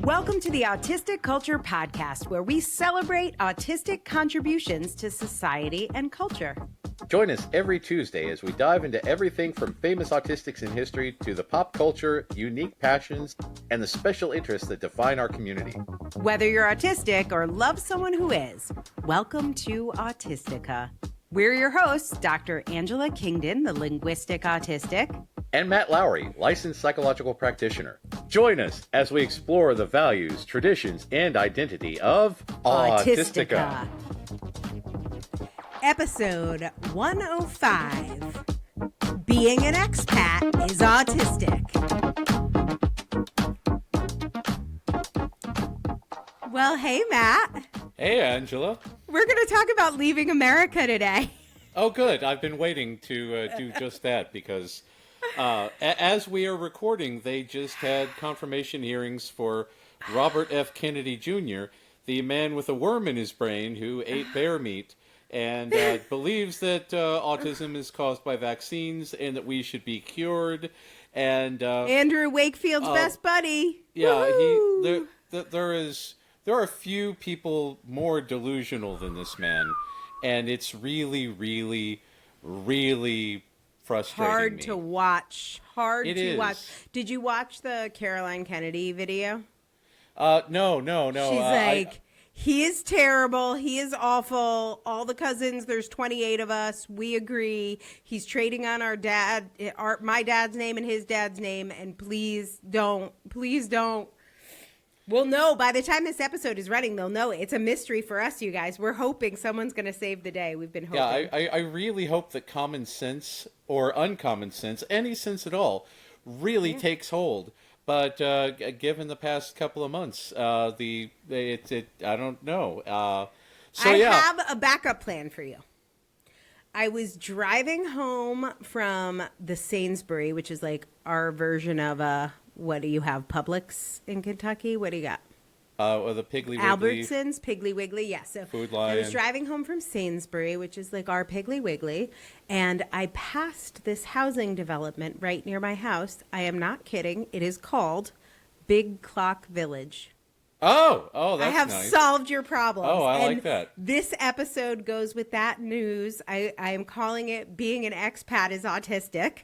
Welcome to the Autistic Culture Podcast, where we celebrate autistic contributions to society and culture. Join us every Tuesday as we dive into everything from famous autistics in history to the pop culture, unique passions, and the special interests that define our community. Whether you're autistic or love someone who is, welcome to Autistica. We're your hosts, Dr. Angela Kingdon, the linguistic autistic, and Matt Lowry, licensed psychological practitioner. Join us as we explore the values, traditions, and identity of Autistica. Episode 105, Being an Expat is Autistic. Well, hey, Matt. Hey, Angela. We're going to talk about leaving America today. Oh, good. I've been waiting to do just that because as we are recording, they just had confirmation hearings for Robert F. Kennedy Jr., the man with a worm in his brain who ate bear meat and believes that autism is caused by vaccines and that we should be cured. And Andrew Wakefield's best buddy. Yeah, there are few people more delusional than this man, and it's really, really, really frustrating Hard me. to watch. It is. Did you watch the Caroline Kennedy video? No. She's like, he is terrible. He is awful. All the cousins, there's 28 of us. We agree. He's trading on my dad's name and his dad's name, and please don't. We'll know by the time this episode is running. They'll know. It's a mystery for us, you guys. We're hoping someone's going to save the day. We've been hoping. Yeah, I really hope that common sense or uncommon sense, any sense at all, really takes hold. But given the past couple of months, I don't know. I have a backup plan for you. I was driving home from the Sainsbury, which is like our version of what do you have? Publix in Kentucky? What do you got? The Piggly Wiggly. Albertsons, Piggly Wiggly, yeah. So Food Lion. I was driving home from Sainsbury, which is like our Piggly Wiggly, and I passed this housing development right near my house. I am not kidding. It is called Big Clock Village. Oh, that's I have nice. solved your problems. Oh, I and like that. This episode goes with that news. I am calling it Being an Expat is Autistic.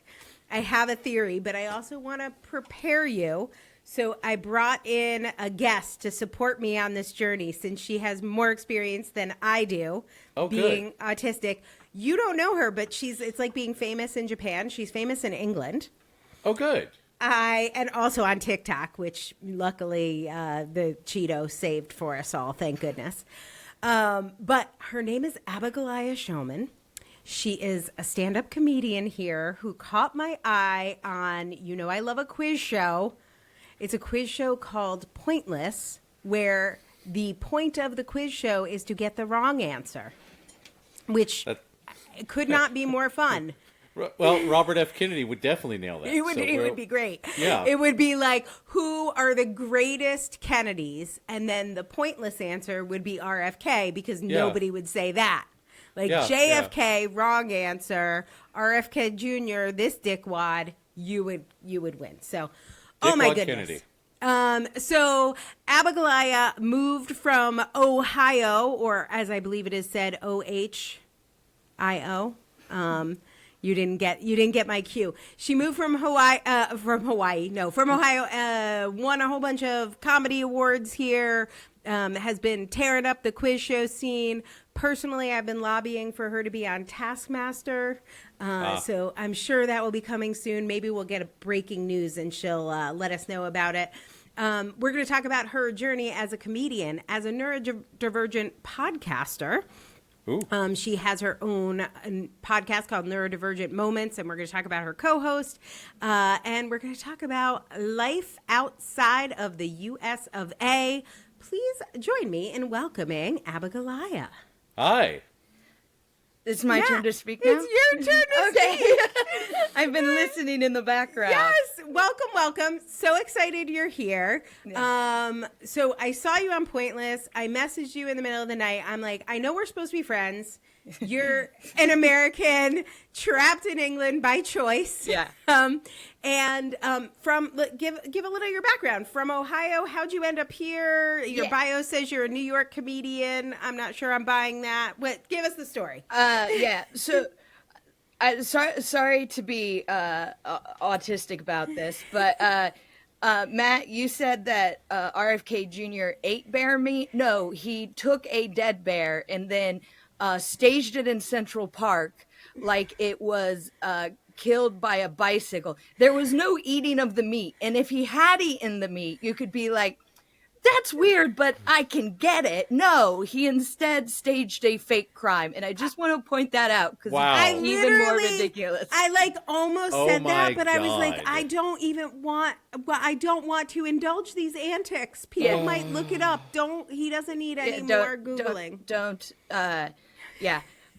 I have a theory, but I also want to prepare you. So I brought in a guest to support me on this journey since she has more experience than I do being autistic. You don't know her, but it's like being famous in Japan. She's famous in England. Oh, good. And also on TikTok, which luckily the Cheeto saved for us all, thank goodness. But her name is Abigoliah Schamaun. She is a stand-up comedian here who caught my eye on, I love a quiz show. It's a quiz show called Pointless, where the point of the quiz show is to get the wrong answer, which could not be more fun. Well, Robert F. Kennedy would definitely nail that. It would be great. Yeah. It would be like, who are the greatest Kennedys? And then the pointless answer would be RFK, because nobody would say that. Like JFK, wrong answer. RFK Jr., this dickwad, you would win. So, oh my goodness. Kennedy. So Abigoliah moved from Ohio, or as I believe it is said, OHIO. You didn't get my cue. She moved from Ohio, won a whole bunch of comedy awards here, has been tearing up the quiz show scene. Personally, I've been lobbying for her to be on Taskmaster, so I'm sure that will be coming soon. Maybe we'll get a breaking news and she'll let us know about it. We're going to talk about her journey as a comedian, as a neurodivergent podcaster. She has her own podcast called Neurodivergent Moments, and we're going to talk about her co-host, and we're going to talk about life outside of the U.S. of A. Please join me in welcoming Abigoliah. Hi. It's my turn to speak now? It's your turn to speak. I've been listening in the background. Yes, welcome. So excited you're here. Yeah. So I saw you on Pointless. I messaged you in the middle of the night. I'm like, I know we're supposed to be friends. You're an American trapped in England by choice. Yeah. Give a little of your background. From Ohio, how'd you end up here? Your bio says you're a New York comedian. I'm not sure I'm buying that. Give us the story. So sorry to be autistic about this, but Matt, you said that RFK Jr. ate bear meat. No, he took a dead bear and then staged it in Central Park like it was killed by a bicycle. There was no eating of the meat. And if he had eaten the meat, you could be like, that's weird, but I can get it. No, he instead staged a fake crime. And I just want to point that out because it's even more ridiculous. I almost said that, but I was like, I don't want to indulge these antics. People might look it up. He doesn't need any more Googling.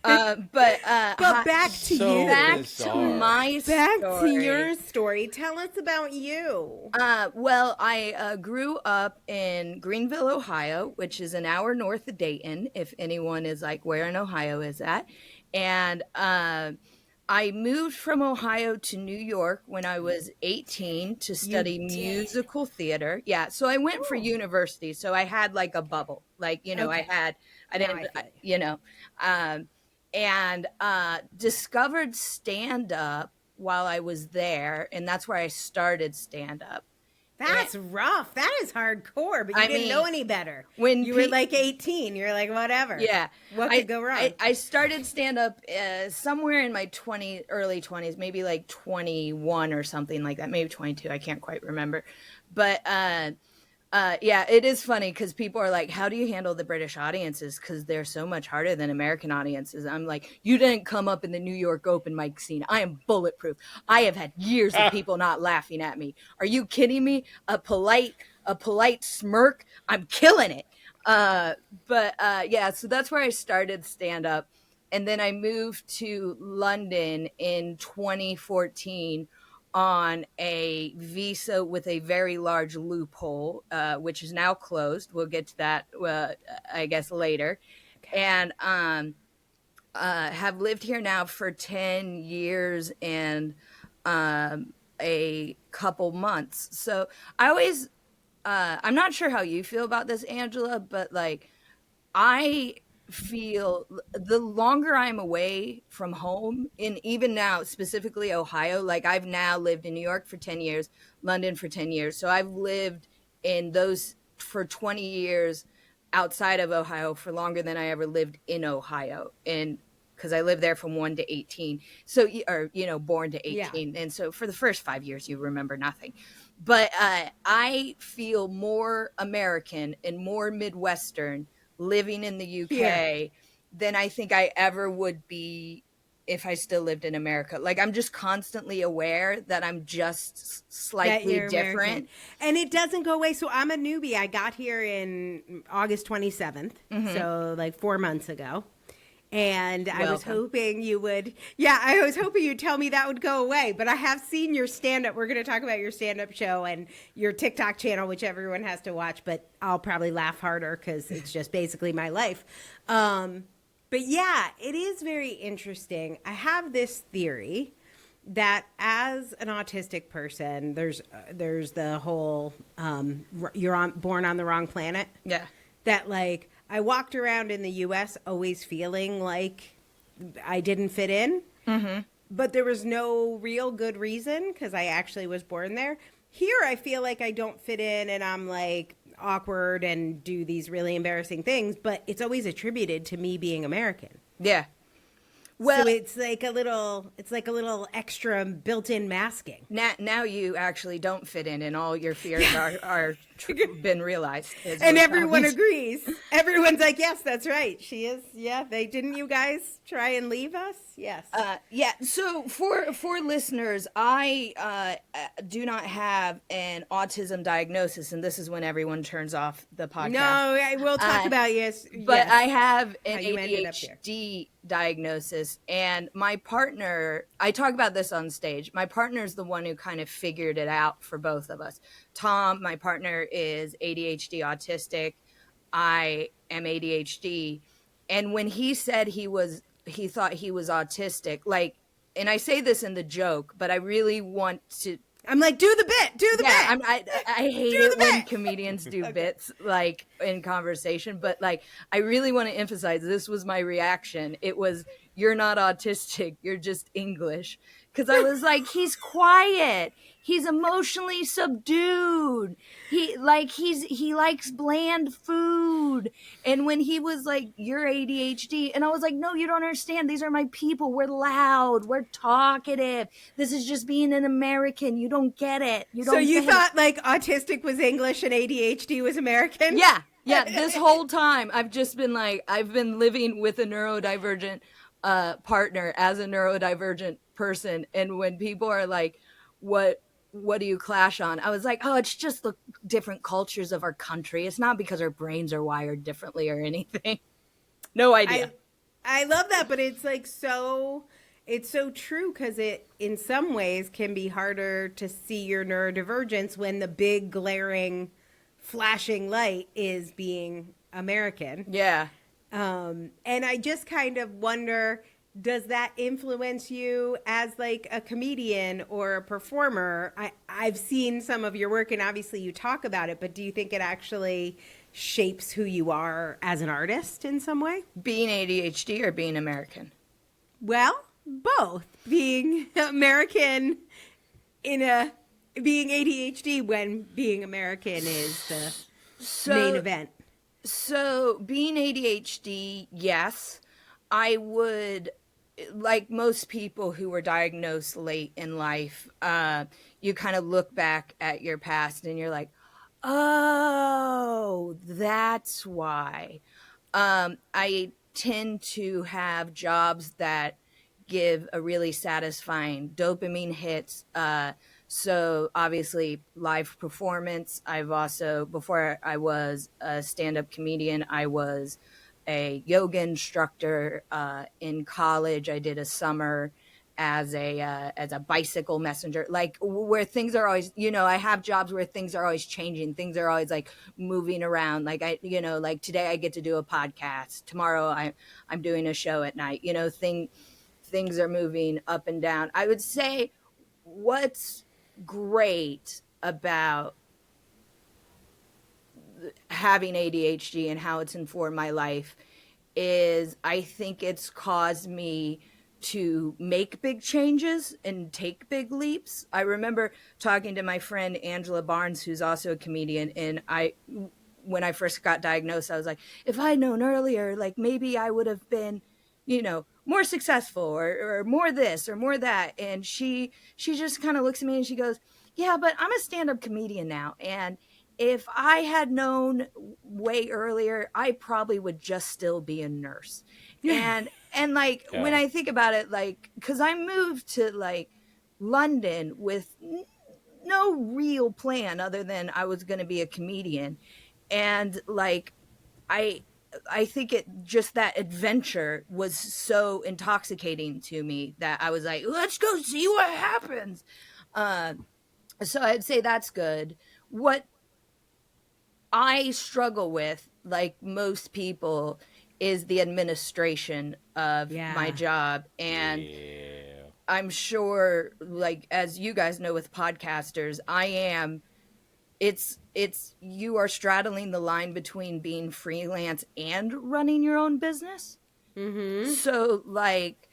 But back to you. Back to my story. Back to your story. Tell us about you. Well, I grew up in Greenville, Ohio, which is an hour north of Dayton, if anyone is like, where in Ohio is that? And I moved from Ohio to New York when I was 18 to study musical theater. Yeah, so I went for university, so I had like a bubble. And discovered stand-up while I was there, and that's where I started stand-up. That's rough. That is hardcore, but you didn't know any better. When you were like 18, you're like, whatever. Yeah. What could go wrong? I started stand-up somewhere in my early 20s, maybe like 21 or something like that, maybe 22, I can't quite remember. But it is funny because people are like, how do you handle the British audiences? Because they're so much harder than American audiences. I'm like, you didn't come up in the New York open mic scene. I am bulletproof. I have had years of people not laughing at me. Are you kidding me? A polite smirk. I'm killing it. So that's where I started stand up. And then I moved to London in 2014 on a visa with a very large loophole, which is now closed. We'll get to that, I guess, later. Okay. And have lived here now for 10 years and a couple months. So I always, I'm not sure how you feel about this, Angela, but like, I feel the longer I'm away from home, and even now, specifically Ohio, like I've now lived in New York for 10 years, London for 10 years. So I've lived in those for 20 years outside of Ohio for longer than I ever lived in Ohio. And because I lived there from 1 to 18. So, born to 18. Yeah. And so for the first 5 years, you remember nothing. But I feel more American and more Midwestern living in the UK than I think I ever would be if I still lived in America. Like, I'm just constantly aware that I'm just slightly different. American. And it doesn't go away. So I'm a newbie. I got here in August 27th. Mm-hmm. So like 4 months ago. And I was hoping you would, I was hoping you'd tell me that would go away. But I have seen your stand-up. We're going to talk about your stand-up show and your TikTok channel, which everyone has to watch. But I'll probably laugh harder because it's just basically my life. But yeah, it is very interesting. I have this theory that as an autistic person, there's the whole you're born on the wrong planet. Yeah. That like I walked around in the U.S. always feeling like I didn't fit in, but there was no real good reason because I actually was born there. Here, I feel like I don't fit in and I'm like awkward and do these really embarrassing things, but it's always attributed to me being American. Yeah. Well, so it's like a little extra built-in masking. Now you actually don't fit in and all your fears are been realized. And everyone agrees. Everyone's like, yes, that's right. She is. Yeah. Didn't you guys try and leave us? Yes. Yeah. So for listeners, I do not have an autism diagnosis, and this is when everyone turns off the podcast. No, I will talk about yes. But I have an How you ended up ADHD diagnosis, and my partner, I talk about this on stage. My partner is the one who kind of figured it out for both of us. Tom, my partner, is ADHD autistic. I am ADHD. And when he said he thought he was autistic, like, and I say this in the joke, but I really want to. I'm like, do the bit. bit. I hate it when comedians do bits like in conversation, but like I really want to emphasize this was my reaction. It was, you're not autistic, you're just English. Because I was like, he's quiet. He's emotionally subdued. He likes bland food. And when he was like, you're ADHD, and I was like, no, you don't understand. These are my people. We're loud. We're talkative. This is just being an American. You don't get it. So you thought like autistic was English and ADHD was American? Yeah. Yeah. This whole time I've just been like, I've been living with a neurodivergent partner as a neurodivergent person. And when people are like, what do you clash on? I was like, oh, it's just the different cultures of our country. It's not because our brains are wired differently or anything. No idea. I love that, but it's like it's so true, because it in some ways can be harder to see your neurodivergence when the big glaring flashing light is being American. Yeah. And I just kind of wonder, does that influence you as like a comedian or a performer? I've seen some of your work and obviously you talk about it, but do you think it actually shapes who you are as an artist in some way? Being ADHD or being American? Well, both. Being American being ADHD when being American is the main event. So being ADHD, yes, I would, like most people who were diagnosed late in life, you kind of look back at your past and you're like, oh, that's why. I tend to have jobs that give a really satisfying dopamine hits. So obviously live performance. I've also, before I was a stand-up comedian, I was a yoga instructor. In college, I did a summer as a bicycle messenger, like where things are always, I have jobs where things are always changing. Things are always like moving around. Like like today I get to do a podcast. Tomorrow I'm doing a show at night, things are moving up and down. I would say what's great about having ADHD and how it's informed my life is I think it's caused me to make big changes and take big leaps. I remember talking to my friend Angela Barnes, who's also a comedian, and when I first got diagnosed, I was like, if I'd known earlier, like maybe I would have been, more successful or more this or more that. And she just kind of looks at me and she goes, yeah, but I'm a stand-up comedian now. And if I had known way earlier, I probably would just still be a nurse. And like, yeah. When I think about it, like, cause I moved to like London with no real plan other than I was going to be a comedian. And like, I think just that adventure was so intoxicating to me that I was like, let's go see what happens. So I'd say that's good. What I struggle with, like most people, is the administration of my job. And I'm sure, like, as you guys know with podcasters, you are straddling the line between being freelance and running your own business. Mm-hmm. So like,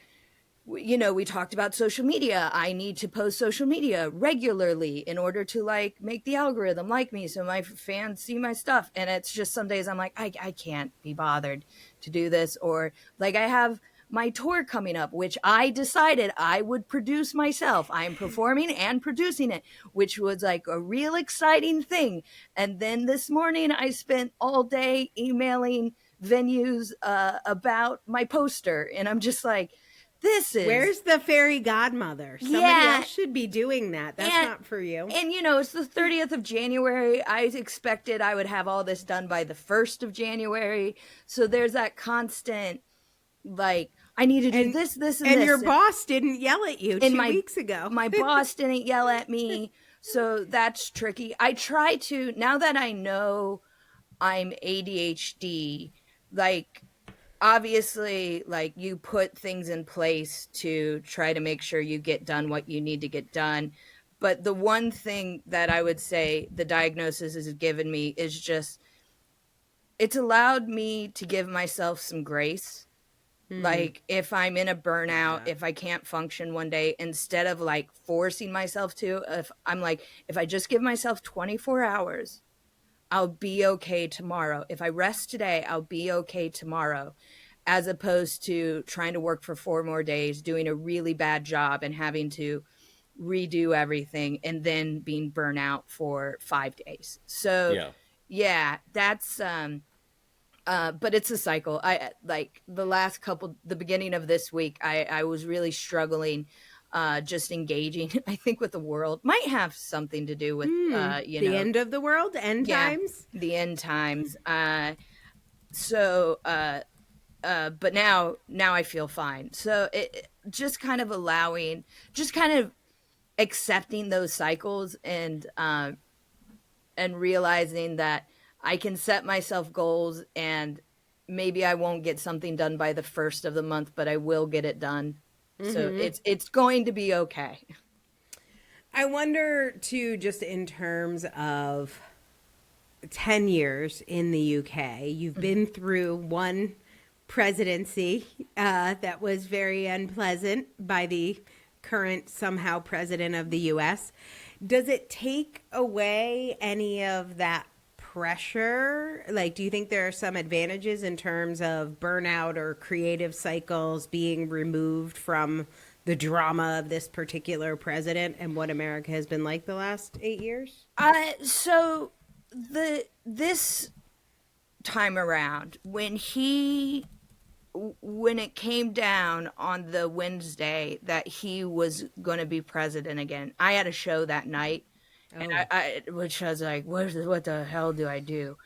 we talked about social media. I need to post social media regularly in order to like make the algorithm like me so my fans see my stuff. And it's just some days I'm like, I can't be bothered to do this. Or like I have my tour coming up, which I decided I would produce myself. I'm performing and producing it, which was like a real exciting thing. And then this morning I spent all day emailing venues about my poster. And I'm just like, this is... Where's the fairy godmother? Somebody else should be doing that. That's not for you. And, you know, it's the 30th of January. I expected I would have all this done by the 1st of January. So there's that constant, like, I need to do this, and this. And your boss didn't yell at you 2 weeks ago. My boss didn't yell at me. So that's tricky. I try to, now that I know I'm ADHD, like, obviously, like, you put things in place to try to make sure you get done what you need to get done. But the one thing that I would say the diagnosis has given me is just, it's allowed me to give myself some grace. Like, if I'm in a burnout, if I can't function one day, instead of like forcing myself to, if I'm like, if I just give myself 24 hours, I'll be okay tomorrow. If I rest today, I'll be okay tomorrow, as opposed to trying to work for 4 more days, doing a really bad job and having to redo everything and then being burnt out for 5 days. So yeah, that's, but it's a cycle. I like the beginning of this week, I was really struggling, just engaging, I think, with the world. Might have something to do with, the end of the world, times. The end times. But now I feel fine. So it just kind of accepting those cycles and realizing that I can set myself goals, and maybe I won't get something done by the 1st of the month, but I will get it done. So it's going to be okay. I wonder too, just in terms of 10 years in the UK, you've been through one presidency that was very unpleasant by the current somehow president of the US. Does it take away any of that pressure? Like, do you think there are some advantages in terms of burnout or creative cycles being removed from the drama of this particular president and what America has been like the last 8 years? So this time around, when it came down on the Wednesday that he was going to be president again, I had a show that night. And which I was like, what the hell do I do?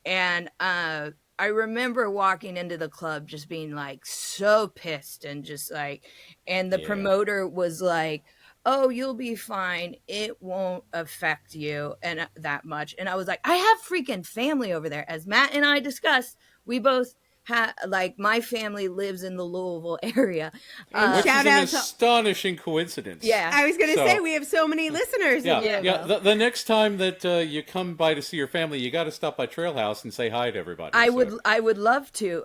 And I remember walking into the club just being like so pissed and just like, and the promoter was like, oh, you'll be fine. It won't affect you and that much. And I was like, I have freaking family over there. As Matt and I discussed, we both like, my family lives in the Louisville area. Which is an astonishing coincidence. Yeah. I was going to say, we have so many listeners. The next time that you come by to see your family, you got to stop by Trail House and say hi to everybody. I would love to.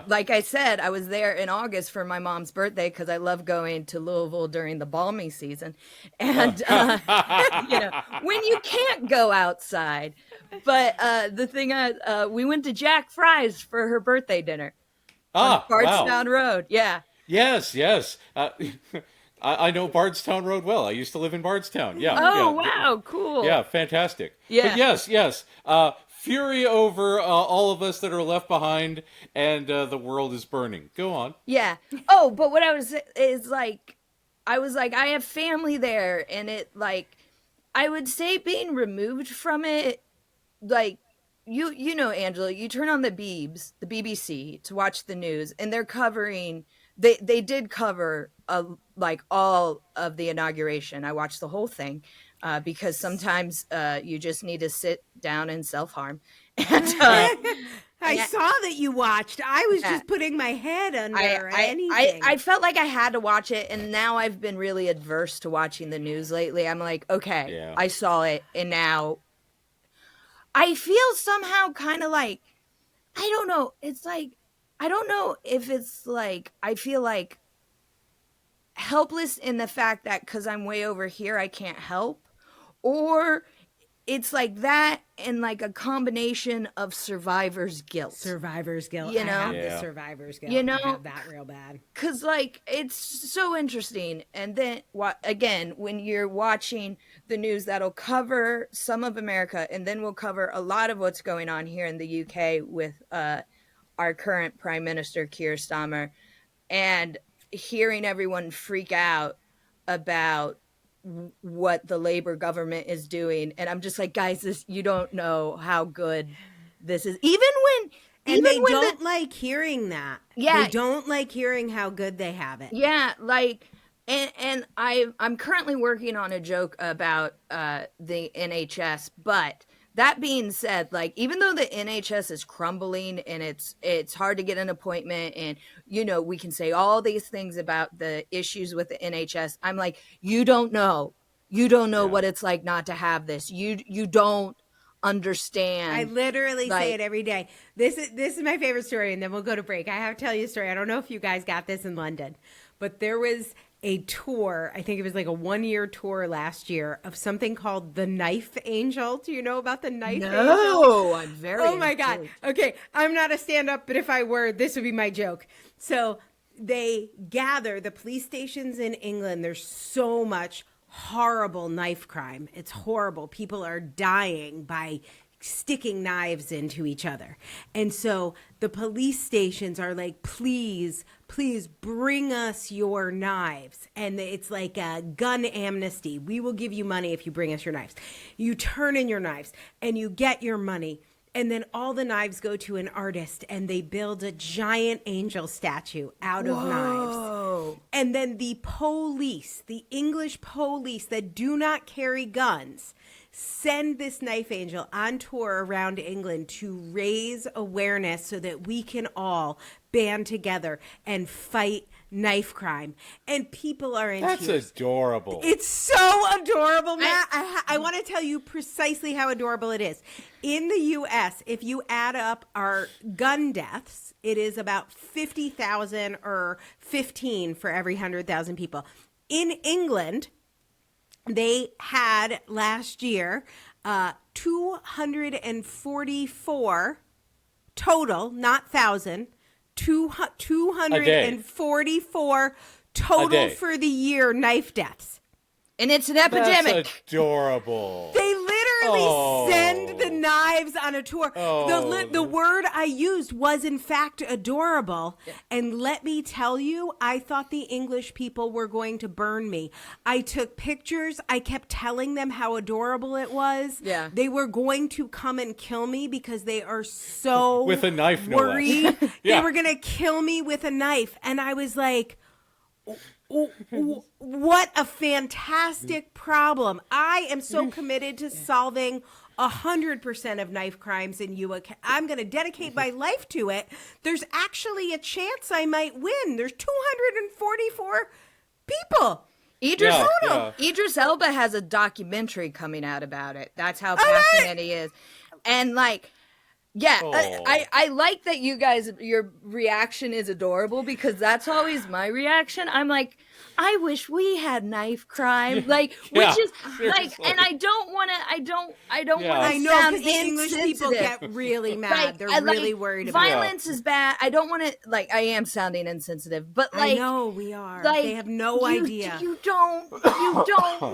Like I said, I was there in August for my mom's birthday because I love going to Louisville during the balmy season. And, you know, when you can't go outside. But the thing, we went to Jack Fry's for her birthday dinner. On Bardstown Road. Yeah. Yes. I know Bardstown Road well. I used to live in Bardstown. Yeah. Oh, wow. Cool. Yeah, fantastic. Yeah. But yes. Fury over all of us that are left behind, and the world is burning. Go on. Yeah. Oh, but what I was like, I have family there, and it, like, I would say being removed from it, like, you know, Angela, you turn on the BBC to watch the news, and they're covering, they did cover like all of the inauguration. I watched the whole thing because sometimes you just need to sit down and self-harm. And I saw that you watched. I was just putting my head under anything. I felt like I had to watch it, and now I've been really adverse to watching the news lately. I'm like, okay, I saw it, and now I feel somehow kind of like, I don't know. It's like, I don't know if it's like, I feel like helpless in the fact that because I'm way over here, I can't help, or it's like that and like a combination of survivor's guilt. Survivor's guilt. You know? I have the Yeah. survivor's guilt. You know? I have that real bad. Because, like, it's so interesting. And then, again, when you're watching the news, that'll cover some of America, and then we'll cover a lot of what's going on here in the UK with our current Prime Minister, Keir Starmer, and hearing everyone freak out about what the Labour government is doing. And I'm just like, guys, you don't know how good this is. And they don't like hearing that. Yeah. They don't like hearing how good they have it. Yeah, like, and I'm currently working on a joke about the NHS, but that being said, like, even though the NHS is crumbling and it's hard to get an appointment, and we can say all these things about the issues with the NHS, I'm like, you don't know what it's like not to have this. You don't understand. I literally say it every day. This is my favorite story, and then we'll go to break. I have to tell you a story. I don't know if you guys got this in London, but there was a tour. I think it was like a 1-year tour last year of something called the Knife Angel. Do you know about the Knife Angel? No, I'm very. Oh my God. Okay, I'm not a stand-up, but if I were, this would be my joke. So they gather the police stations in England. There's so much horrible knife crime. It's horrible. People are dying by sticking knives into each other. And so the police stations are like, please bring us your knives. And it's like a gun amnesty. We will give you money if you bring us your knives. You turn in your knives and you get your money. And then all the knives go to an artist, and they build a giant angel statue out of knives. And then the police, the English police that do not carry guns, send this knife angel on tour around England to raise awareness so that we can all band together and fight knife crime. And people are in tears. That's adorable. It's so adorable, Matt. I want to tell you precisely how adorable it is. In the U.S., if you add up our gun deaths, it is about 50,000 or 15 for every 100,000 people. In England, they had last year 244 total, not 1,000, 244 total for the year knife deaths. And it's an epidemic. That's adorable. They literally send the knives on a tour. The word I used was, in fact, adorable. Yeah. And let me tell you, I thought the English people were going to burn me. I took pictures. I kept telling them how adorable it was. Yeah. They were going to come and kill me because they are so with a knife, worried. No less. They were going to kill me with a knife. And I was like, what a fantastic problem. I am so committed to solving 100% of knife crimes in UK. I'm going to dedicate my life to it. There's actually a chance I might win. There's 244 people. Idris Elba has a documentary coming out about it. That's how passionate he is. And like, yeah, I like that you guys, your reaction is adorable, because that's always my reaction. I'm like, I wish we had knife crime, like, which is like, and I don't want to sound because the English people get really mad. They're really worried about violence is bad. I don't want to, like, I am sounding insensitive, but like, I know we are. Like, they have no idea. You don't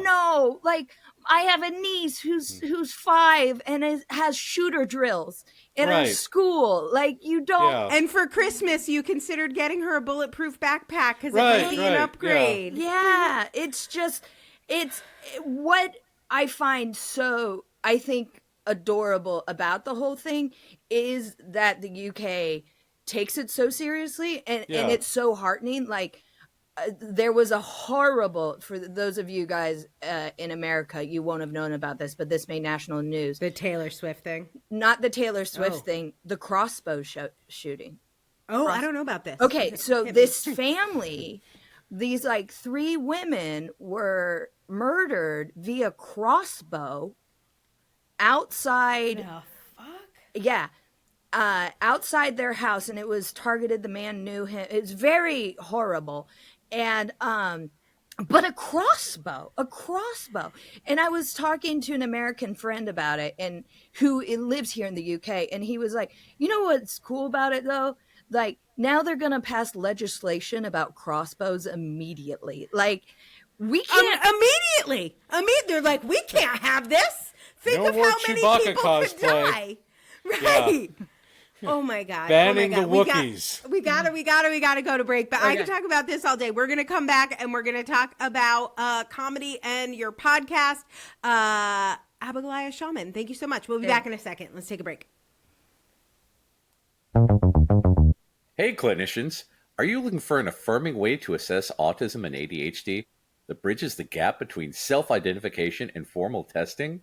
know. Like, I have a niece who's 5 and has shooter drills in her school. Like, you don't. Yeah. And for Christmas, you considered getting her a bulletproof backpack because it might be an upgrade. Yeah, it's just, it's what I find so, I think, adorable about the whole thing is that the UK takes it so seriously, and it's so heartening. Like, there was a horrible, for those of you guys in America, you won't have known about this, but this made national news. The Taylor Swift thing? Not the Taylor Swift thing, the crossbow shooting. Oh, I don't know about this. Okay, so this family, these like 3 women were murdered via crossbow outside. The fuck? Yeah. Outside their house, and it was targeted. The man knew him. It's very horrible. And but a crossbow. And I was talking to an American friend about it, and who lives here in the UK, and he was like, you know what's cool about it though? Like, now they're going to pass legislation about crossbows immediately. Like, we can't immediately. They're like, we can't have this. Think No of more how many Chewbacca people cosplay. could die. Right. Oh my God. Banning oh my God. the Wookiees. We gotta go to break. But I could talk about this all day. We're gonna come back and we're gonna talk about comedy and your podcast. Abigoliah Schamaun, thank you so much. We'll be back in a second. Let's take a break. Hey clinicians, are you looking for an affirming way to assess autism and ADHD that bridges the gap between self-identification and formal testing?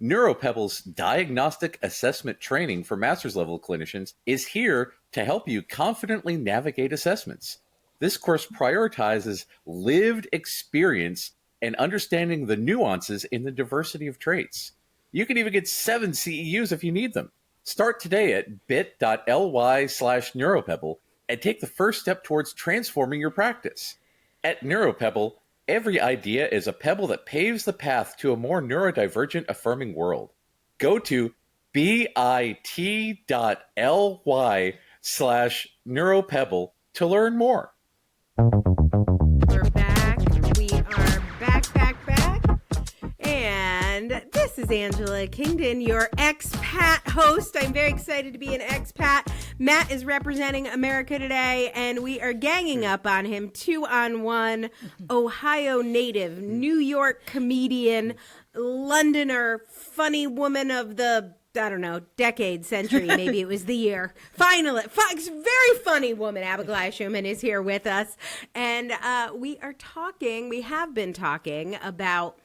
NeuroPebble's diagnostic assessment training for master's level clinicians is here to help you confidently navigate assessments. This course prioritizes lived experience and understanding the nuances in the diversity of traits. You can even get 7 CEUs if you need them. Start today at bit.ly/neuropebble and take the first step towards transforming your practice. At NeuroPebble, every idea is a pebble that paves the path to a more neurodivergent affirming world. Go to bit.ly/neuropebble to learn more. We're back. We are back. And this is Angela Kingdon, your expat host. I'm very excited to be an expat. Matt is representing America today, and we are ganging up on him 2-on-1. Ohio native, New York comedian, Londoner, funny woman of the, I don't know, decade, century, maybe it was the year. Finally, very funny woman, Abigoliah Schamaun, is here with us. And we have been talking about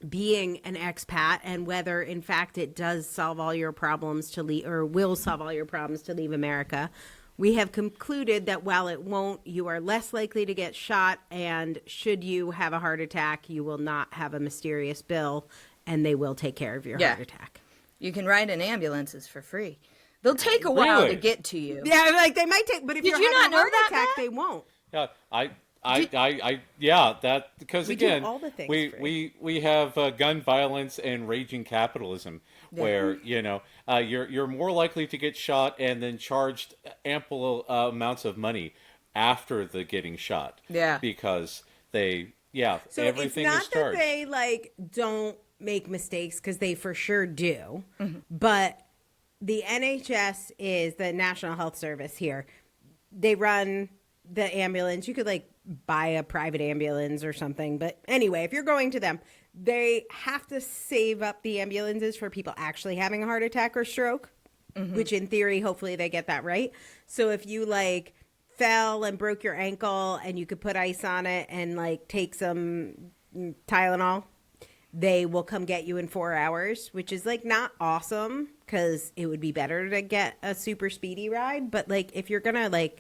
being an expat and whether, in fact, it does solve all your problems to leave, or will solve all your problems to leave America. We have concluded that while it won't, you are less likely to get shot, and should you have a heart attack, you will not have a mysterious bill, and they will take care of your heart attack. You can ride in ambulances for free. They'll take a while to get to you. Yeah, like they might take, but if you're having a heart attack, they won't. Yeah, that because again, all the things we have gun violence and raging capitalism, where you're more likely to get shot and then charged ample amounts of money after the getting shot. Yeah, because so everything it's not is charged. that they don't make mistakes, because they for sure do, but the NHS is the National Health Service here. They run the ambulance. You could buy a private ambulance or something. But anyway, if you're going to them, they have to save up the ambulances for people actually having a heart attack or stroke, which in theory, hopefully they get that right. So if you fell and broke your ankle and you could put ice on it and take some Tylenol, they will come get you in 4 hours, which is not awesome, because it would be better to get a super speedy ride. But if you're going to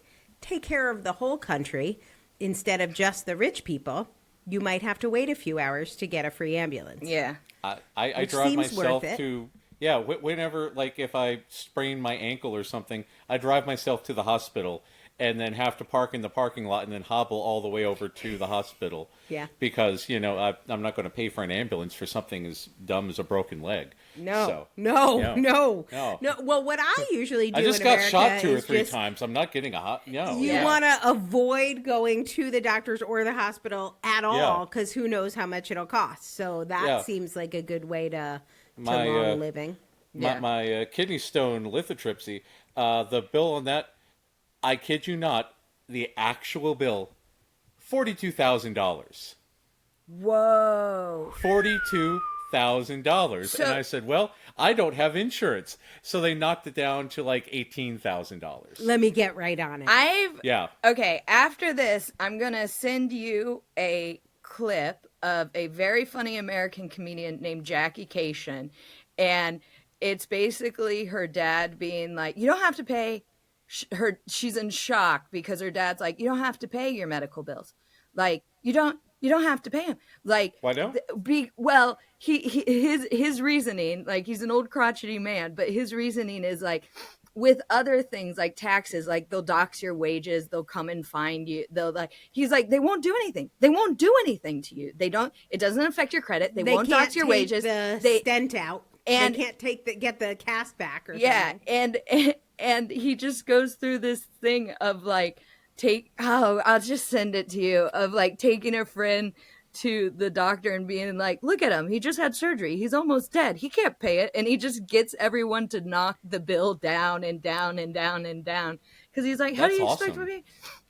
take care of the whole country instead of just the rich people, you might have to wait a few hours to get a free ambulance. Yeah. I drive myself to, whenever, if I sprain my ankle or something, I drive myself to the hospital and then have to park in the parking lot and then hobble all the way over to the hospital. Yeah. Because, I'm not going to pay for an ambulance for something as dumb as a broken leg. No. Well, what I usually do I just in got America shot 2 or 3 just, times. I'm not getting You want to avoid going to the doctors or the hospital at all, because who knows how much it'll cost. So that seems like a good way to long living. My kidney stone lithotripsy, the bill on that, I kid you not, the actual bill, $42,000. Whoa. $42,000. And I said, well, I don't have insurance. So they knocked it down to $18,000. Let me get right on it. Okay, after this, I'm going to send you a clip of a very funny American comedian named Jackie Cation. And it's basically her dad being like, you don't have to pay. She's in shock because her dad's like, you don't have to pay your medical bills. You don't have to pay him. Why don't? His reasoning, he's an old crotchety man, but his reasoning is with other things like taxes, like they'll dox your wages, they'll come and find you. He's like, they won't do anything. They won't do anything to you. It doesn't affect your credit. They won't dox your wages. The stent out. And they can't get the cast back or something. And he just goes through this thing of like, I'll just send it to you, of like taking a friend to the doctor and being like, look at him, he just had surgery, he's almost dead, he can't pay it, and he just gets everyone to knock the bill down and down and down and down, because he's like, how do you expect me?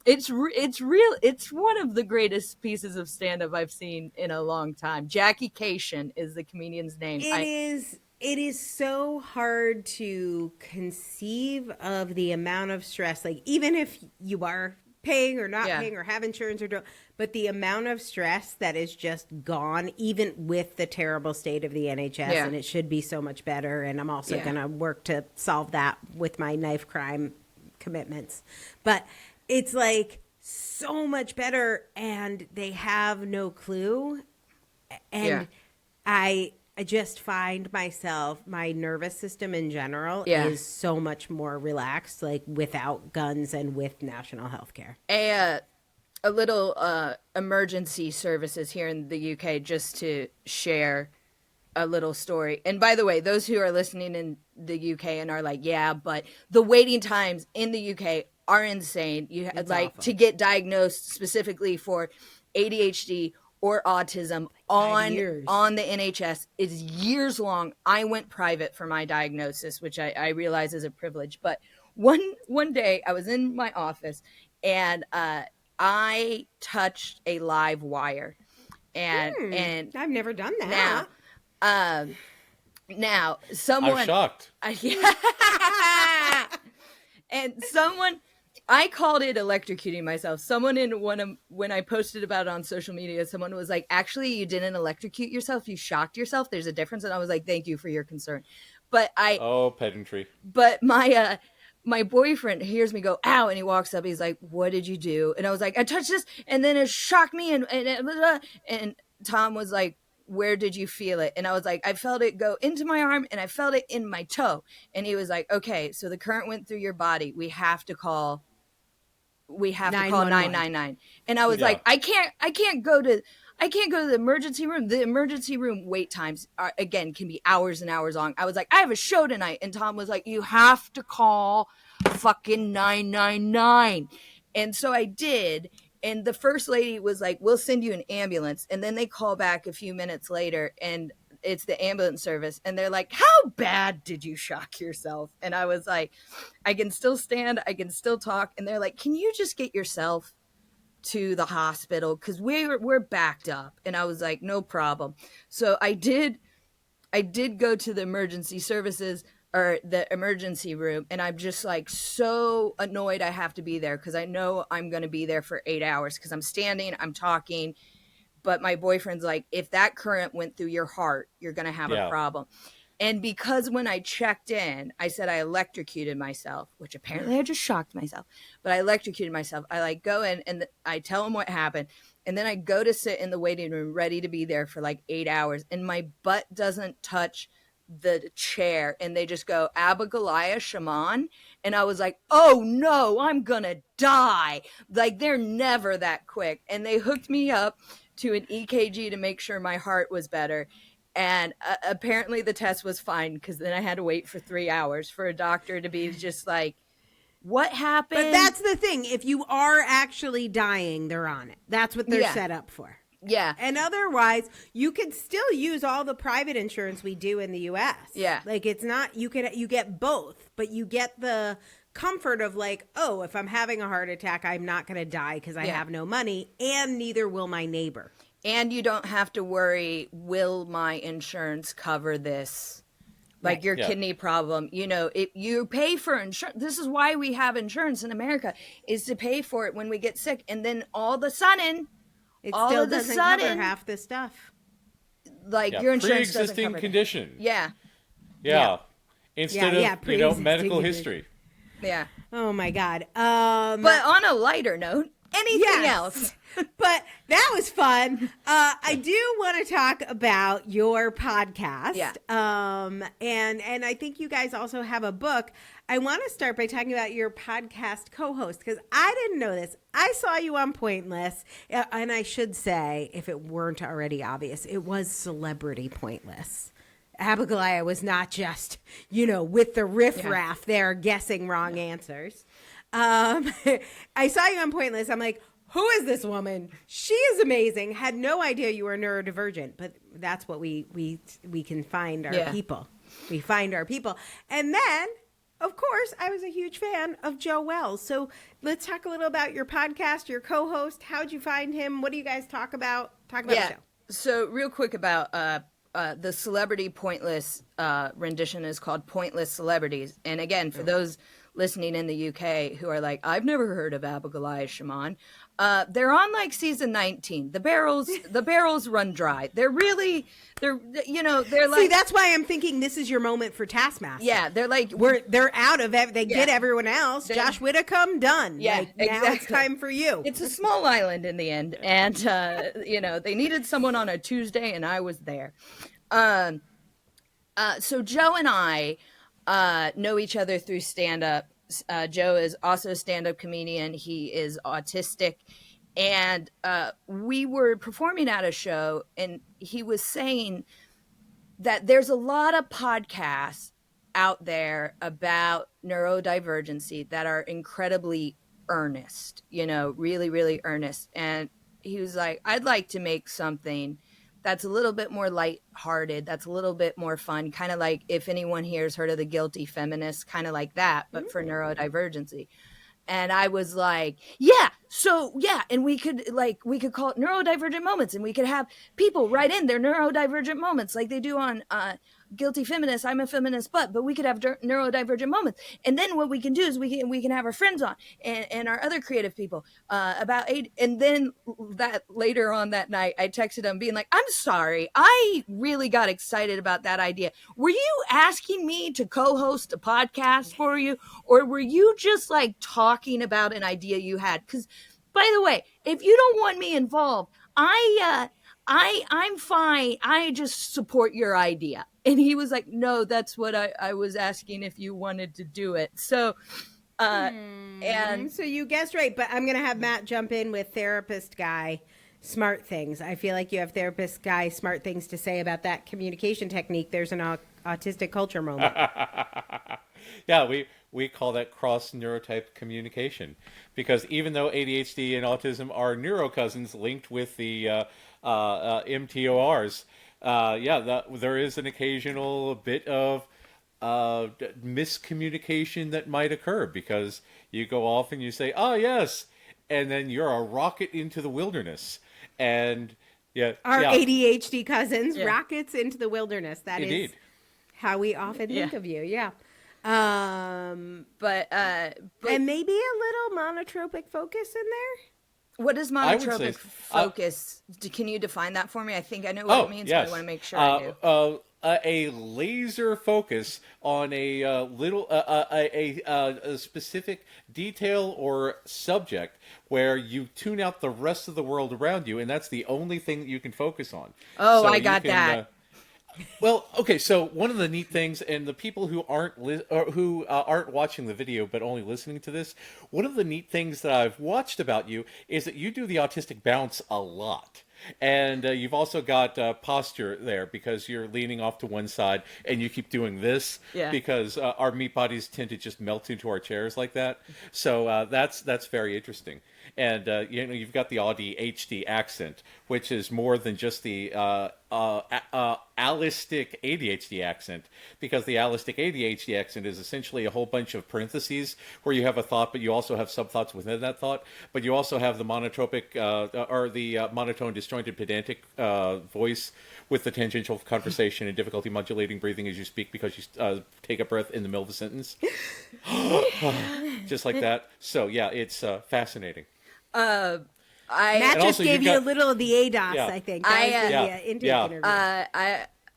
It's real. It's one of the greatest pieces of stand-up I've seen in a long time. Jackie Cation is the comedian's name. It is so hard to conceive of the amount of stress, like even if you are paying or not paying or have insurance or don't, but the amount of stress that is just gone, even with the terrible state of the NHS, and it should be so much better. And I'm also going to work to solve that with my knife crime commitments. But it's like so much better, and they have no clue. And I just find myself, my nervous system in general is so much more relaxed, like without guns and with national health care. A little emergency services here in the UK, just to share a little story. And by the way, those who are listening in the UK and are like, yeah, but the waiting times in the UK are insane. It's like awful. To get diagnosed specifically for ADHD or autism on the NHS is years long. I went private for my diagnosis, which I realize is a privilege. But one day I was in my office and I touched a live wire, and I've never done that. Now someone, I'm shocked. And someone, I called it electrocuting myself. Someone when I posted about it on social media, someone was like, actually, you didn't electrocute yourself. You shocked yourself. There's a difference. And I was like, thank you for your concern. But pedantry. But my boyfriend hears me go, ow. And he walks up. He's like, what did you do? And I was like, I touched this. And then it shocked me. And Tom was like, where did you feel it? And I was like, I felt it go into my arm and I felt it in my toe. And he was like, okay, so the current went through your body. We have to call 999. And I was like, I can't go to the emergency room. The emergency room wait times again can be hours and hours long. I was like, I have a show tonight. And Tom was like, you have to call fucking 999. And so I did. And the first lady was like, we'll send you an ambulance. And then they call back a few minutes later and it's the ambulance service. And they're like, how bad did you shock yourself? And I was like, I can still stand. I can still talk. And they're like, can you just get yourself to the hospital? Because we're backed up. And I was like, no problem. So I did go to the emergency services or the emergency room, and I'm just like so annoyed I have to be there because I know I'm going to be there for 8 hours because I'm standing, I'm talking, but my boyfriend's like, if that current went through your heart, you're going to have a problem. And because when I checked in, I said I electrocuted myself, which apparently I just shocked myself, but I electrocuted myself. I like go in and I tell him what happened. And then I go to sit in the waiting room ready to be there for like 8 hours, and my butt doesn't touch the chair, and they just go, Abigoliah Schamaun. And I was like, oh no, I'm gonna die. Like, they're never that quick. And they hooked me up to an EKG to make sure my heart was better. And apparently the test was fine, because then I had to wait for 3 hours for a doctor to be just like, what happened? But that's the thing. If you are actually dying, they're on it. That's what they're set up for. Yeah. And otherwise, you could still use all the private insurance we do in the U.S. Yeah. Like, it's not, you get both, but you get the comfort of like, oh, if I'm having a heart attack, I'm not going to die because I have no money, and neither will my neighbor. And you don't have to worry, will my insurance cover this? Like your kidney problem, you know, if you pay for insurance, this is why we have insurance in America, is to pay for it when we get sick. And then all of a sudden, it still doesn't cover half the stuff. Like your insurance doesn't pre-existing cover condition. Yeah. Instead of medical history. Yeah. Oh my God. But on a lighter note, anything else? But that was fun. I do want to talk about your podcast. Yeah. And I think you guys also have a book. I want to start by talking about your podcast co-host, because I didn't know this. I saw you on Pointless, and I should say, if it weren't already obvious, it was Celebrity Pointless. Abigoliah was not just, with the riffraff there guessing wrong answers. I saw you on Pointless. I'm like, who is this woman? She is amazing. Had no idea you were neurodivergent, but that's what we can find our people. We find our people. And then, of course, I was a huge fan of Joe Wells. So let's talk a little about your podcast, your co-host. How'd you find him? What do you guys talk about? Talk about the show. So real quick about the Celebrity Pointless rendition is called Pointless Celebrities. And again, for those listening in the UK who are like, I've never heard of Abigoliah Schamaun. They're on like season 19. The barrels run dry. They're like, see, that's why I'm thinking this is your moment for Taskmaster. Yeah. They're like, they're out of it. They get everyone else. Josh Whitacombe done. Yeah, like, now it's time for you. It's a small island in the end. And, they needed someone on a Tuesday and I was there. So Joe and I know each other through stand-up. Joe is also a stand-up comedian. He is autistic. And we were performing at a show, and he was saying that there's a lot of podcasts out there about neurodivergency that are incredibly earnest, really, really earnest. And he was like, I'd like to make something that's a little bit more lighthearted, that's a little bit more fun, kind of like, if anyone here has heard of The Guilty Feminist, kind of like that, but for neurodivergency. And I was like, and we could call it neurodivergent moments, and we could have people write in their neurodivergent moments like they do on Guilty Feminist, I'm a feminist, but we could have neurodivergent moments. And then what we can do is we can have our friends on and our other creative people about eight. And then that later on that night, I texted him being like, I'm sorry, I really got excited about that idea. Were you asking me to co-host a podcast for you? Or were you just like talking about an idea you had? Because by the way, if you don't want me involved, I'm fine. I just support your idea. And he was like, no, that's what I was asking if you wanted to do it. So, and so you guessed right, but I'm going to have Matt jump in with therapist guy smart things. I feel like you have therapist guy smart things to say about that communication technique. There's an autistic culture moment. Yeah, we call that cross neurotype communication, because even though ADHD and autism are neurocousins linked with the MTORs, there is an occasional bit of miscommunication that might occur, because you go off and you say, oh yes, and then you're a rocket into the wilderness. And our ADHD cousins, rockets into the wilderness. That Indeed. Is how we often think of you. Yeah. But and maybe a little monotropic focus in there. What is monotropic focus? Can you define that for me? I think I know what it means, yes. but I want to make sure I do. A laser focus on a specific detail or subject where you tune out the rest of the world around you, and that's the only thing that you can focus on. Oh, so I got that. Well, okay. So one of the neat things, and the people who aren't watching the video but only listening to this, one of the neat things that I've watched about you is that you do the autistic bounce a lot. And you've also got posture there, because you're leaning off to one side and you keep doing this because our meat bodies tend to just melt into our chairs like that. So that's very interesting. And you've got the ADHD accent, which is more than just the allistic ADHD accent, because the allistic ADHD accent is essentially a whole bunch of parentheses where you have a thought, but you also have sub-thoughts within that thought. But you also have the monotropic or the monotone, disjointed, pedantic voice with the tangential conversation and difficulty modulating breathing as you speak, because you take a breath in the middle of the sentence. Just like that. So, yeah, it's fascinating. Matt just gave you a little of the ADOS, I think. Interview.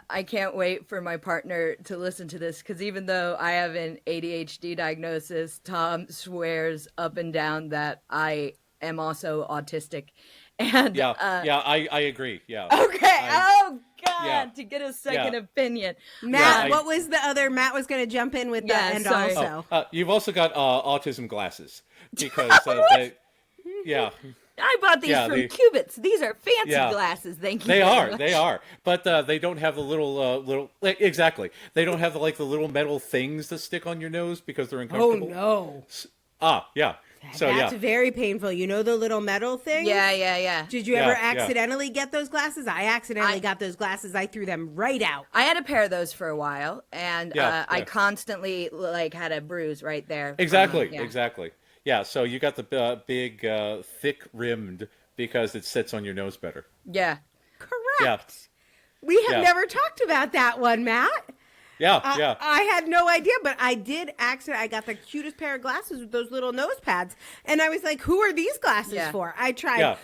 I can't wait for my partner to listen to this, because even though I have an ADHD diagnosis, Tom swears up and down that I am also autistic. And I agree. Yeah. okay. Oh God, to get a second opinion. Matt, what was the other? Matt was going to jump in with that, and sorry. also. You've also got autism glasses because I bought these from Cubits. These are fancy glasses. Thank you. They are, but they don't have the little exactly. They don't have the little metal things that stick on your nose because they're uncomfortable. Oh no! Yeah. So that's very painful. You know the little metal things? Yeah. Did you ever accidentally get those glasses? I accidentally got those glasses. I threw them right out. I had a pair of those for a while, and I constantly had a bruise right there. Exactly. Yeah, so you got the big, thick-rimmed because it sits on your nose better. Yeah. Correct. Yeah. We have never talked about that one, Matt. Yeah. I had no idea, but I did accidentally. I got the cutest pair of glasses with those little nose pads, and I was like, "Who are these glasses for?" I tried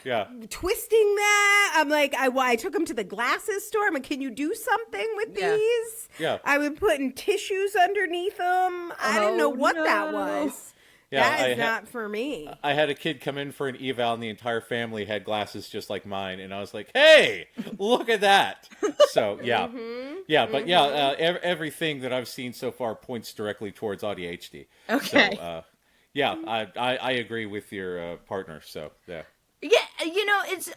twisting that. I'm like, I took them to the glasses store. I'm like, "Can you do something with these?" Yeah. I would put in tissues underneath them. I didn't know what that was. Yeah, that is not for me. I had a kid come in for an eval, and the entire family had glasses just like mine, and I was like, "Hey, look at that!" So everything that I've seen so far points directly towards ADHD. Okay. So, I agree with your partner. So yeah, it's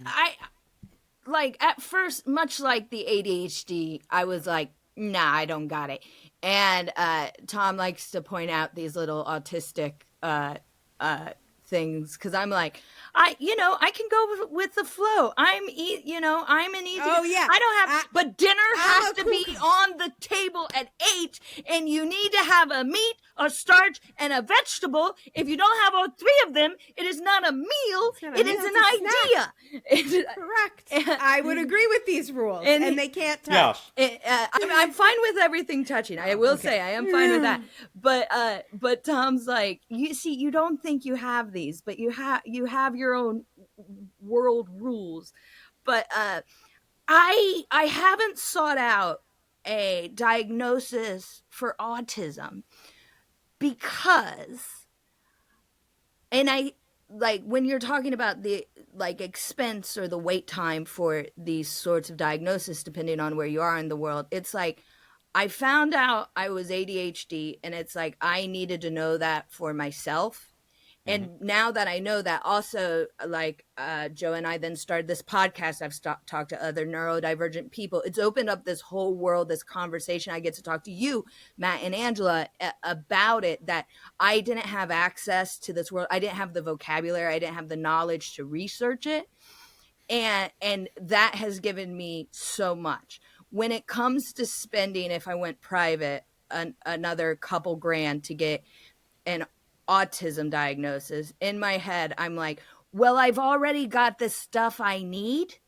at first, much like the ADHD, I was like, nah, I don't got it. And Tom likes to point out these little autistic things because I'm like, I can go with the flow. I'm an easy. Oh yeah. I don't have, but dinner has to be on the table at 8, and you need to have a meat, a starch, and a vegetable. If you don't have all 3 of them, it is not a meal. It is an idea. Correct. I would agree with these rules, and they can't touch. Yeah. I'm fine with everything touching. I will say I am fine with that. But Tom's like, you don't think you have these, but you have your own world rules. But I haven't sought out a diagnosis for autism because, and I when you're talking about the expense or the wait time for these sorts of diagnoses, depending on where you are in the world, it's like I found out I was ADHD, and it's like I needed to know that for myself. And now that I know that, also, Joe and I then started this podcast. I've talked to other neurodivergent people. It's opened up this whole world, this conversation. I get to talk to you, Matt and Angela, about it, that I didn't have access to this world. I didn't have the vocabulary. I didn't have the knowledge to research it. And that has given me so much. When it comes to spending, if I went private, another couple grand to get an autism diagnosis, in my head I'm like, well, I've already got the stuff I need.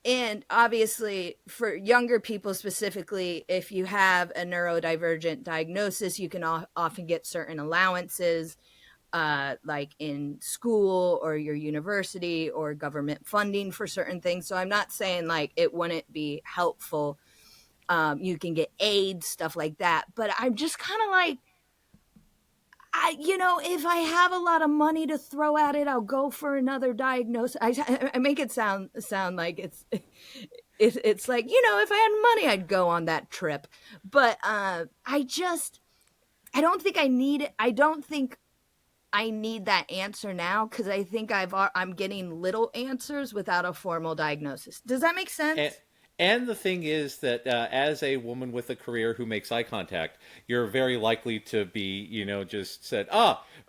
And obviously for younger people specifically, if you have a neurodivergent diagnosis, you can often get certain allowances, in school or your university or government funding for certain things. So I'm not saying it wouldn't be helpful. You can get aid, stuff like that, but I'm just kind of if I have a lot of money to throw at it, I'll go for another diagnosis. I make it sound like it's like, if I had money, I'd go on that trip. But I don't think I need it. I don't think I need that answer now, because I think I'm getting little answers without a formal diagnosis. Does that make sense? And the thing is that as a woman with a career who makes eye contact, you're very likely to be, just said,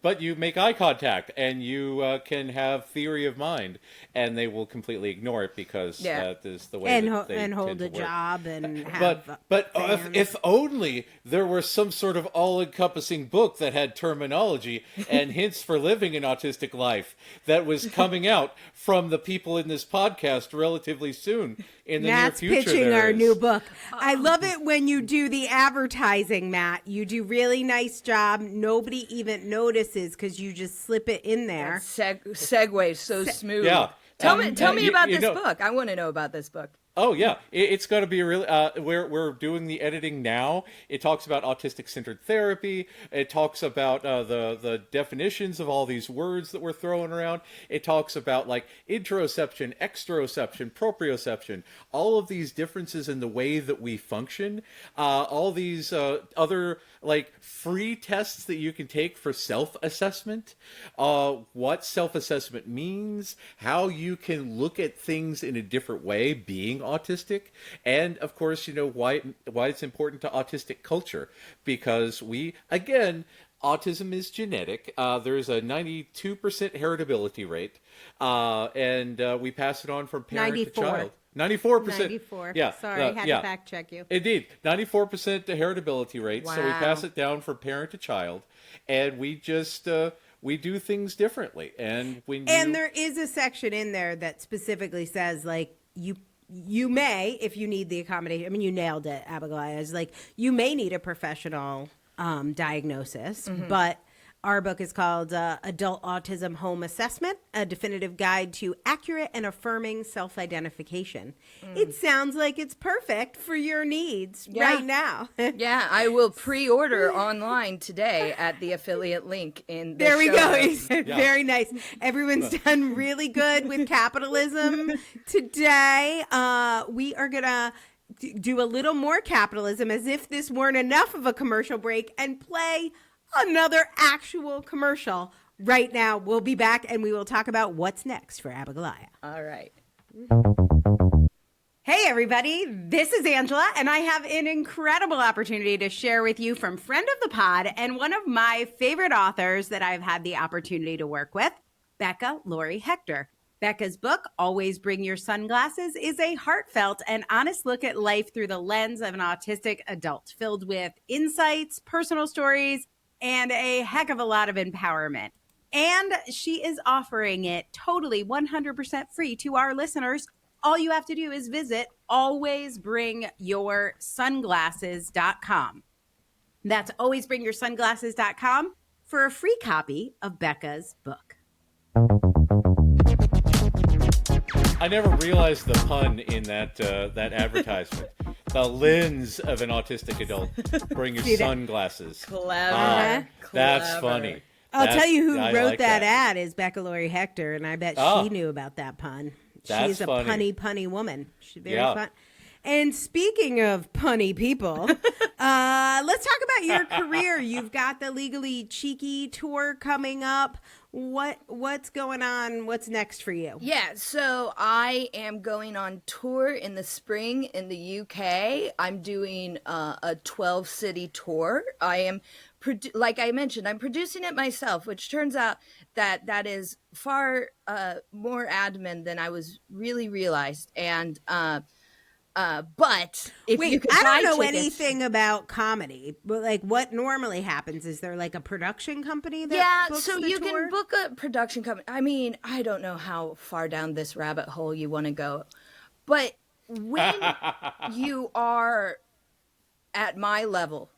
but you make eye contact and you can have theory of mind, and they will completely ignore it because that is the way that they and hold tend to a work. job and have. But if only there were some sort of all-encompassing book that had terminology and hints for living an autistic life that was coming out from the people in this podcast relatively soon in the near future. Pitching our new book. I love it when you do the advertising, Matt. You do really nice job. Nobody even notices because you just slip it in there. Segue so smooth. Yeah. Tell me about this book. I want to know about this book. Oh yeah, it's going to be really. We're doing the editing now. It talks about autistic centered therapy. It talks about the definitions of all these words that we're throwing around. It talks about like interoception, exteroception, proprioception, all of these differences in the way that we function. All these other like free tests that you can take for self-assessment. What self-assessment means, how you can look at things in a different way, being autistic, and of course, why it's important to autistic culture, because we, again, autism is genetic. There's a 92% heritability rate, and we pass it on from parent 94. to child. 94%. 94. Yeah. Sorry, had to fact check you. Indeed. 94% heritability rate. So we Wow. pass it down from parent to child, and we just we do things differently. And And there is a section in there that specifically says like you may, if you need the accommodation. I mean, you nailed it, Abigoliah. It's like you may need a professional diagnosis, but our book is called Adult Autism Home Assessment, a definitive guide to accurate and affirming self-identification. It sounds like it's perfect for your needs right now. Yeah, I will pre-order online today at the affiliate link in the There we show go. notes. Very nice. Everyone's done really good with capitalism today. We are going to do a little more capitalism as if this weren't enough of a commercial break and play another actual commercial right now. We'll be back and we will talk about what's next for Abigoliah. All right. Hey everybody, this is Angela and I have an incredible opportunity to share with you from friend of the pod and one of my favorite authors that I've had the opportunity to work with, Becca Lori Hector. Becca's book, Always Bring Your Sunglasses, is a heartfelt and honest look at life through the lens of an autistic adult, filled with insights, personal stories, and a heck of a lot of empowerment. And she is offering it totally 100% free to our listeners. All you have to do is visit alwaysbringyoursunglasses.com. That's alwaysbringyoursunglasses.com for a free copy of Becca's book. I never realized the pun in that advertisement. The lens of an autistic adult. Bring your sunglasses. Clever. That's funny. I'll tell you who I wrote like that ad is Becca Lori Hector, and I bet she knew about that pun. That's She's a funny. punny woman. She's very fun. And speaking of punny people, let's talk about your career. You've got the Legally Cheeky tour coming up. What's going on? What's next for you? Yeah, so I am going on tour in the spring in the UK. I'm doing a 12-city tour. I am, like I mentioned, I'm producing it myself, which turns out that is far more admin than I was really realized. And but if you could I buy don't know tickets, anything about comedy, but like what normally happens is there like a production company that yeah, books so the you tour? can book a production company. I mean, I don't know how far down this rabbit hole you want to go, but when you are at my level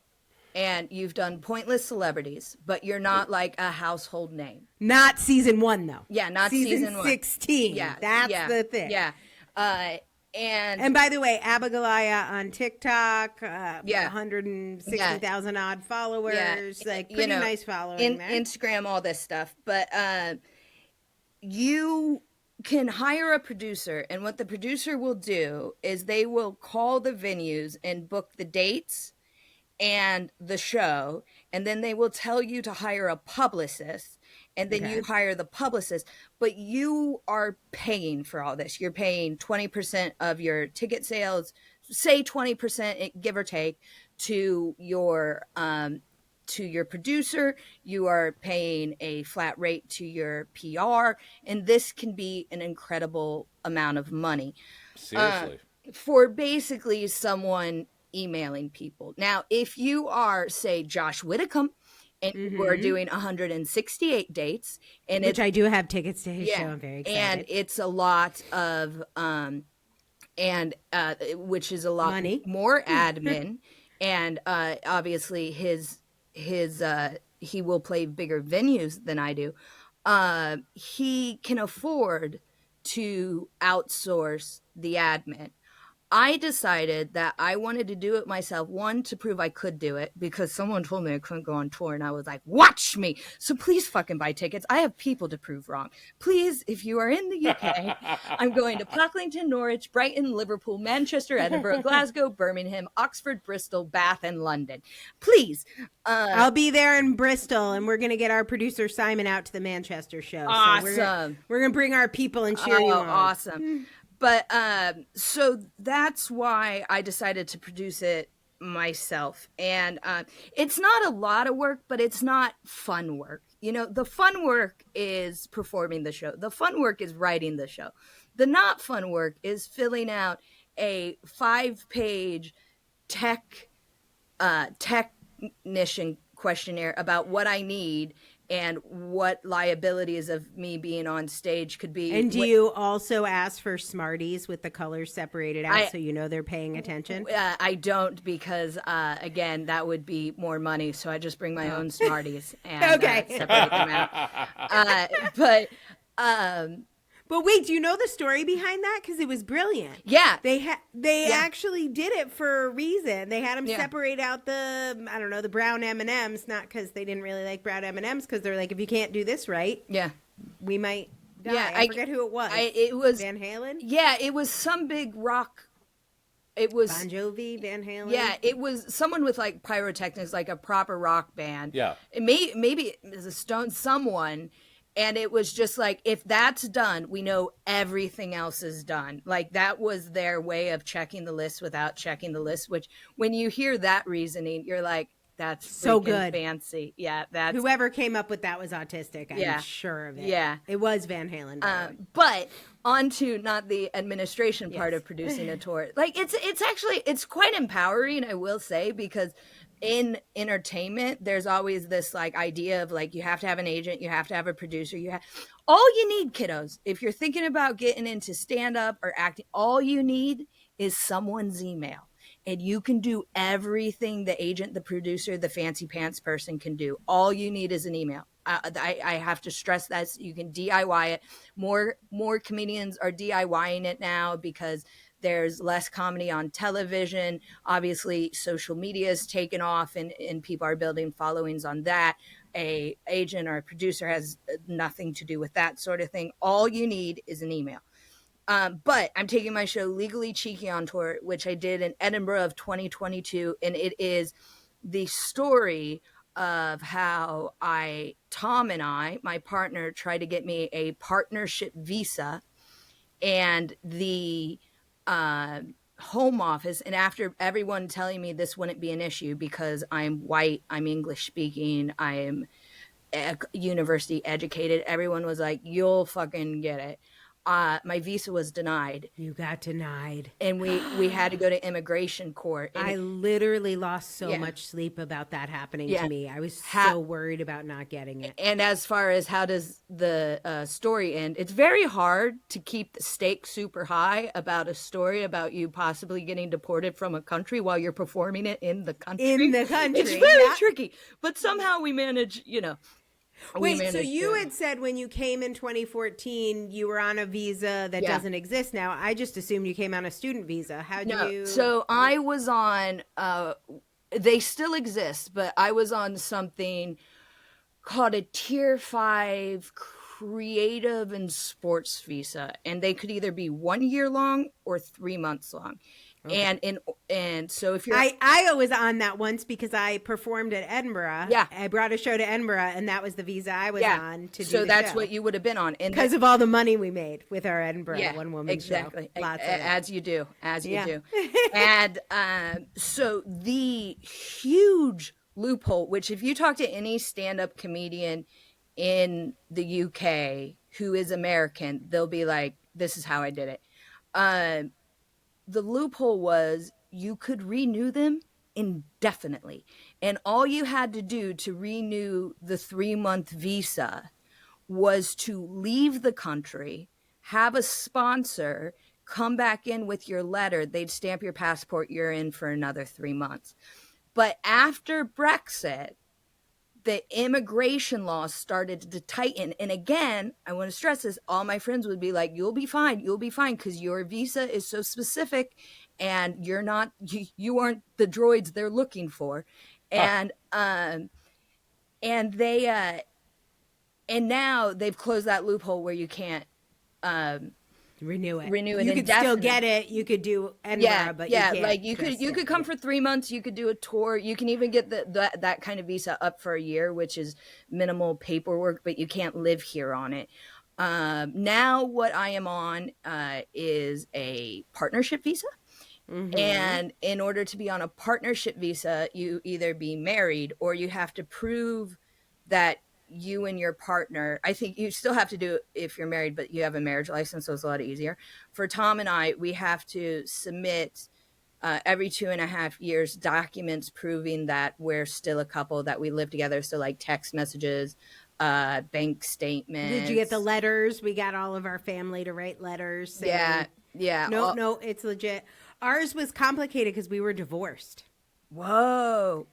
and you've done Pointless Celebrities, but you're not like a household name. Not season 1 though. Yeah, not season 1. 16. Yeah, That's yeah, the thing. Yeah. And by the way, Abigoliah on TikTok, Yeah. 160,000 odd followers, like pretty nice following there. Instagram, all this stuff. But you can hire a producer, and what the producer will do is they will call the venues and book the dates and the show, and then they will tell you to hire a publicist, and then you hire the publicist, but you are paying for all this. You're paying 20% of your ticket sales, say 20%, give or take, to your producer. You are paying a flat rate to your PR, and this can be an incredible amount of money. Seriously. For basically someone emailing people. Now, if you are, say, Josh Whitcomb, and we're doing 168 dates, and Which I do have tickets to his show. I'm very excited. and it's a lot of which is a lot Money. more admin, and obviously his he will play bigger venues than I do. He can afford to outsource the admin. I decided that I wanted to do it myself. One, to prove I could do it, because someone told me I couldn't go on tour, and I was like, watch me. So please fucking buy tickets. I have people to prove wrong. Please, if you are in the UK, I'm going to Pocklington, Norwich, Brighton, Liverpool, Manchester, Edinburgh, Glasgow, Birmingham, Oxford, Bristol, Bath, and London. Please. I'll be there in Bristol, and we're going to get our producer Simon out to the Manchester show. Awesome. So we're going to bring our people and cheer you on. Awesome. But so that's why I decided to produce it myself. And it's not a lot of work, but it's not fun work. You know, the fun work is performing the show. The fun work is writing the show. The not fun work is filling out a 5-page technician questionnaire about what I need and what liabilities of me being on stage could be. And do you also ask for Smarties with the colors separated out so you know they're paying attention? I don't, because, again, that would be more money. So I just bring my own Smarties and separate them out. But wait, do you know the story behind that? Because it was brilliant. Yeah. They actually did it for a reason. They had them separate out the brown M&Ms, not because they didn't really like brown M&Ms, because they're like, if you can't do this right, we might die. Yeah, I forget who it was. It was Van Halen? Yeah, it was some big rock. It was Bon Jovi, Van Halen. Yeah, it was someone with like pyrotechnics, like a proper rock band. Yeah. Maybe it was a Stone, someone. And it was just like, if that's done, we know everything else is done. Like, that was their way of checking the list without checking the list, which when you hear that reasoning, you're like, that's so good. Fancy. Yeah. That's whoever came up with that was autistic. I'm sure of it. Yeah. It was Van Halen. But on to not the administration part of producing a tour. Like, it's actually, it's quite empowering, I will say, because in entertainment, there's always this like idea of like, you have to have an agent, you have to have a producer, all you need, kiddos, if you're thinking about getting into stand-up or acting, all you need is someone's email, and you can do everything the agent, the producer, the fancy pants person can do. All you need is an email. I have to stress that. You can DIY it. More comedians are DIYing it now because there's less comedy on television. Obviously, social media is taken off and people are building followings on that. A agent or a producer has nothing to do with that sort of thing. All you need is an email. But I'm taking my show Legally Cheeky on tour, which I did in Edinburgh of 2022. And it is the story of how Tom and I, my partner, tried to get me a partnership visa, and the home office, and after everyone telling me this wouldn't be an issue because I'm white, I'm English speaking, I am university educated, everyone was like, you'll fucking get it. My visa was denied. You got denied. And we had to go to immigration court. And I literally lost so much sleep about that happening to me. I was so worried about not getting it. And as far as how does the story end, it's very hard to keep the stakes super high about a story about you possibly getting deported from a country while you're performing it in the country. In the country. It's very tricky. But somehow we manage, Wait, so you had said when you came in 2014, you were on a visa that doesn't exist now. I just assumed you came on a student visa. How do you... So I was on, they still exist, but I was on something called a Tier 5 creative and sports visa. And they could either be 1 year long or 3 months long. Okay. And so if you're... I was on that once because I performed at Edinburgh. Yeah. I brought a show to Edinburgh, and that was the visa I was on to do so the that's show. what you would have been on. Because of all the money we made with our Edinburgh one-woman show. Lots of as you do. And so the huge loophole, which if you talk to any stand-up comedian in the UK who is American, they'll be like, this is how I did it. The loophole was you could renew them indefinitely. And all you had to do to renew the 3-month visa was to leave the country, have a sponsor, come back in with your letter. They'd stamp your passport. You're in for another 3 months. But after Brexit, the immigration laws started to tighten. And again, I want to stress this, all my friends would be like, you'll be fine, because your visa is so specific and you aren't the droids they're looking for. And and they and now they've closed that loophole where you can't Renew it. renew it You could still indefinitely. get it. You could do Edinburgh, but you can't. Like you could come for 3 months. You could do a tour. You can even get that kind of visa up for a year, which is minimal paperwork, but you can't live here on it. Now, what I am on is a partnership visa. And in order to be on a partnership visa, you either be married or you have to prove that you and your partner, I think you still have to do it if you're married, but you have a marriage license, so it's a lot easier. For Tom and I, we have to submit every 2.5 years documents proving that we're still a couple, that we live together. So like text messages, bank statements. Did you get the letters? We got all of our family to write letters saying, Yeah. no, it's legit. Ours was complicated because we were divorced. Whoa.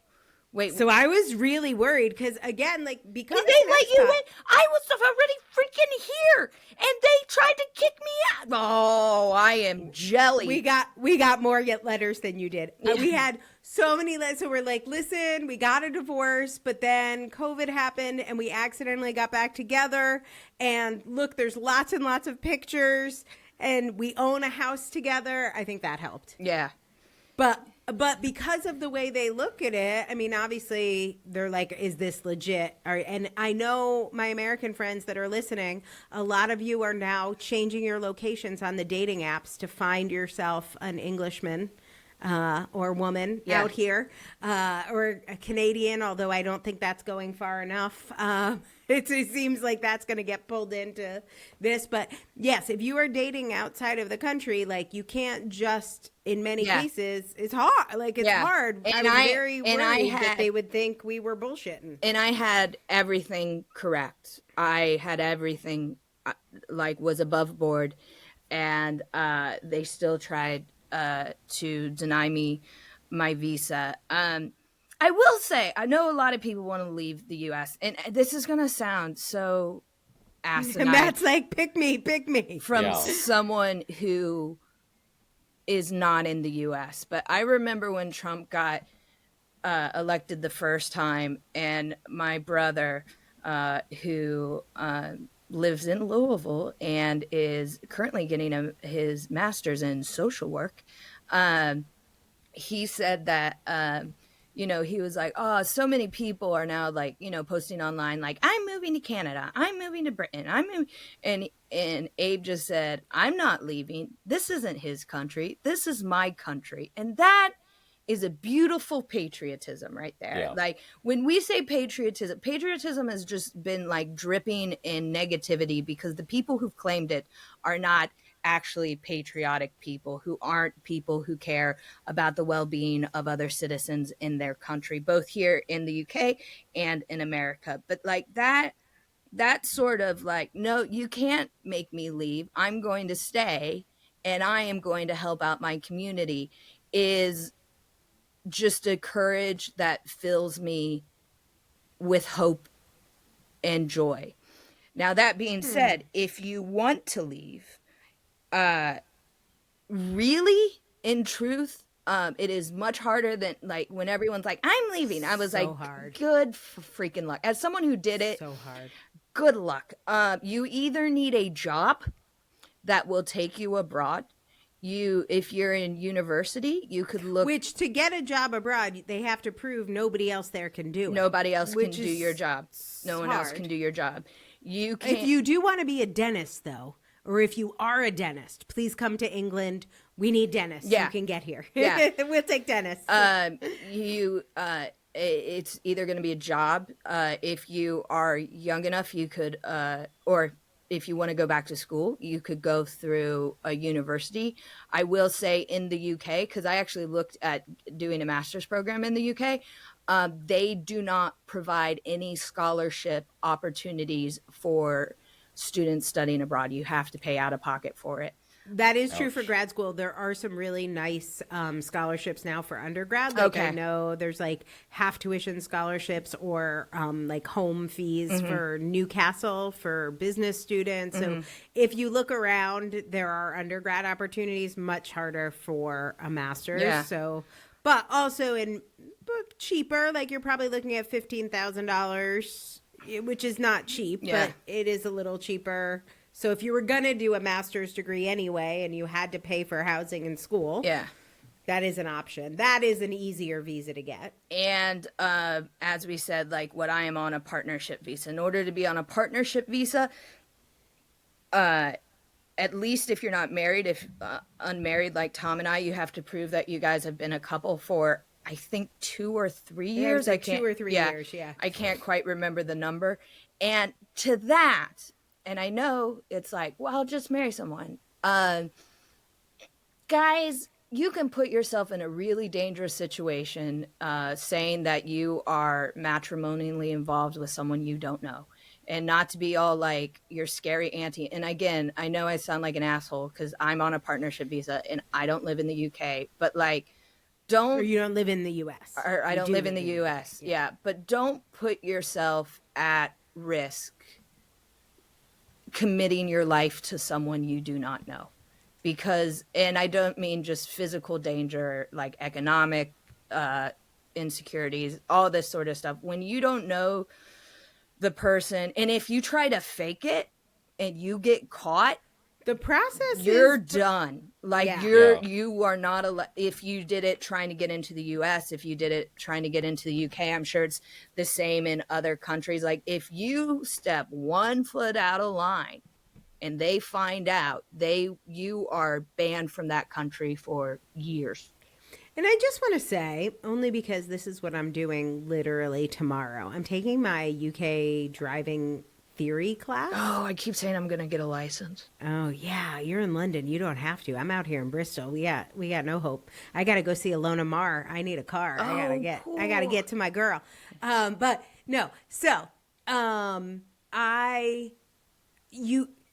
Wait, So I was really worried because, again, like, because did they let you in? I was already freaking here, and they tried to kick me out. Oh, I am jelly. we got more letters than you did. We had so many letters. So we're like, listen, we got a divorce, but then COVID happened and we accidentally got back together. And look, there's lots and lots of pictures, and we own a house together. I think that helped. Yeah. But because of the way they look at it, I mean, obviously they're like, is this legit? And I know my American friends that are listening, a lot of you are now changing your locations on the dating apps to find yourself an Englishman or woman out here, or a Canadian, although I don't think that's going far enough. It seems like that's going to get pulled into this. But yes, if you are dating outside of the country, like, you can't just, in many cases, it's hard. Like, it's hard. And I was very worried that they would think we were bullshitting. And I had everything correct. I had everything, like, was above board. And they still tried to deny me my visa. I will say, I know a lot of people want to leave the U.S., and this is going to sound so asinine. And Matt's like, pick me. From someone who is not in the U.S. But I remember when Trump got elected the first time, and my brother, who lives in Louisville and is currently getting his master's in social work, he said that he was like, oh, so many people are now, like, posting online, like, I'm moving to Canada, I'm moving to Britain, I'm moving. And Abe just said, I'm not leaving. This isn't his country. This is my country. And that is a beautiful patriotism right there. Yeah. Like, when we say patriotism has just been, like, dripping in negativity because the people who've claimed it are not actually patriotic people, who aren't people who care about the well-being of other citizens in their country, both here in the UK and in America. But like that sort of like, no, you can't make me leave, I'm going to stay and I am going to help out my community, is just a courage that fills me with hope and joy. Now, that being said, if you want to leave, really, in truth, it is much harder than, like, when everyone's like, I'm leaving. I was like, hard. Good freaking luck. As someone who did it, So hard. good luck. You either need a job that will take you abroad. If you're in university, you could look. Which, to get a job abroad, they have to prove nobody else there can do it. Nobody else can Which do is your job. No one else hard. can do your job. You can't. If you do want to be a dentist, though, or if you are a dentist, please come to England. We need dentists. Yeah. You can get here. Yeah. We'll take dentists. It's either going to be a job. If you are young enough, you could, or if you want to go back to school, you could go through a university. I will say in the UK, because I actually looked at doing a master's program in the UK, they do not provide any scholarship opportunities for students studying abroad. You have to pay out of pocket for it. That is true Ouch. for grad school. There are some really nice scholarships now for undergrad. Like I Okay. know there's like half tuition scholarships or like home fees for Newcastle for business students. So if you look around, there are undergrad opportunities, much harder for a master's. Yeah. So, but also but cheaper. Like you're probably looking at $15,000, which is not cheap, Yeah. but it is a little cheaper. So if you were going to do a master's degree anyway and you had to pay for housing and school, Yeah. that is an option. That is an easier visa to get. And as we said, like what I am on a partnership visa. In order to be on a partnership visa, at least if you're not married, if unmarried like Tom and I, you have to prove that you guys have been a couple for, I think, 2 or 3 Yeah, it years. was like 2 or 3 years, yeah. I can't quite remember the number. And to that, and I know it's like, well, just marry someone. Guys, you can put yourself in a really dangerous situation saying that you are matrimonially involved with someone you don't know. And not to be all like your scary auntie. And again, I know I sound like an asshole because I'm on a partnership visa and I don't live in the UK. But like, don't. Or you don't live in the U.S. Or I You don't do live in the U.S. Yeah. But don't put yourself at risk committing your life to someone you do not know. Because, and I don't mean just physical danger, like economic insecurities, all this sort of stuff. When you don't know the person, and if you try to fake it and you get caught, The process you're is done. Like Yeah. you are not if you did it trying to get into the US, if you did it trying to get into the UK, I'm sure it's the same in other countries. Like if you step 1 foot out of line and they find out, you are banned from that country for years. And I just want to say, only because this is what I'm doing literally tomorrow. I'm taking my UK driving theory class. Oh, I keep saying I'm going to get a license. Oh yeah, you're in London. You don't have to. I'm out here in Bristol. We got no hope. I got to go see Alona Mar. I need a car. I got to get to my girl. But no. So,